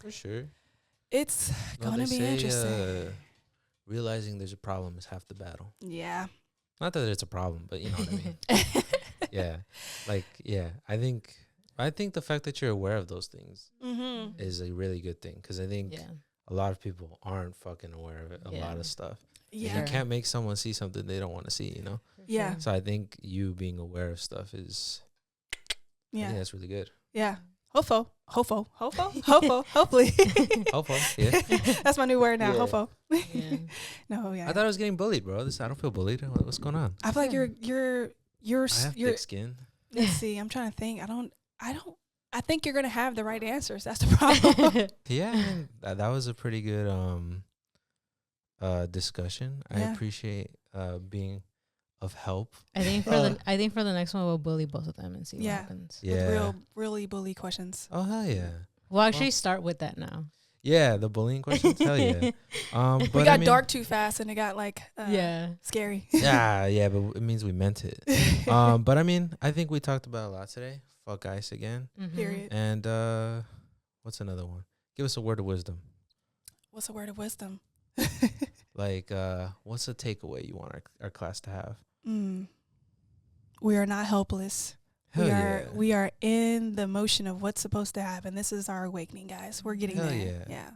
For sure. it's No, going to they be say, interesting. realizing there's a problem is half the battle. Yeah. Not that it's a problem, but you know what I mean. Yeah. Like, yeah. I think the fact that you're aware of those things Mm-hmm. is a really good thing, because I think Yeah. a lot of people aren't fucking aware of it. A lot Yeah. of stuff. Yeah. You can't make someone see something they don't want to see, you know? Yeah. So I think you being aware of stuff is, I Yeah. think that's really good. Yeah. Hopefully. Hopefully. Hopefully, yeah. That's my new word now. Yeah. Hopeful. Yeah. No, yeah. I thought I was getting bullied, bro. I don't feel bullied. What's going on? I feel like Yeah. you're I have you're thick skin. let's see, I'm trying to think. I think you're gonna have the right answers. That's the problem. Yeah, I mean, that was a pretty good discussion. I Yeah. appreciate being of help. I think for the next one we'll bully both of them and see Yeah. what happens. Yeah. With really bully questions. Oh hell yeah. We'll actually start with that now. Yeah, the bullying questions. Hell yeah. But We I got mean, dark too fast and it got like Yeah. scary. Yeah, but it means we meant it. But I mean, I think we talked about a lot today. Fuck ice again. Mhm. Period. And what's another one? Give us a word of wisdom. What's a word of wisdom? Like, what's a takeaway you want our class to have? We are not helpless. Hell We are in the motion of what's supposed to happen. This is our awakening, guys. We're getting Hell there. yeah. Yeah.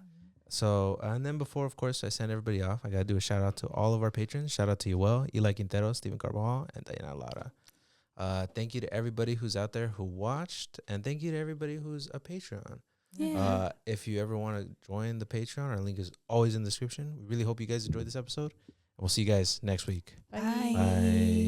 So, and then before, of course, I send everybody off, I got to do a shout out to all of our patrons. Shout out to Yoel, Eli Quintero, Steven Carbajal, and Diana Lara. Thank you to everybody who's out there who watched, and thank you to everybody who's a Patreon. Yeah. If you ever want to join the Patreon, our link is always in the description. We really hope you guys enjoyed this episode. And we'll see you guys next week. Bye. Bye.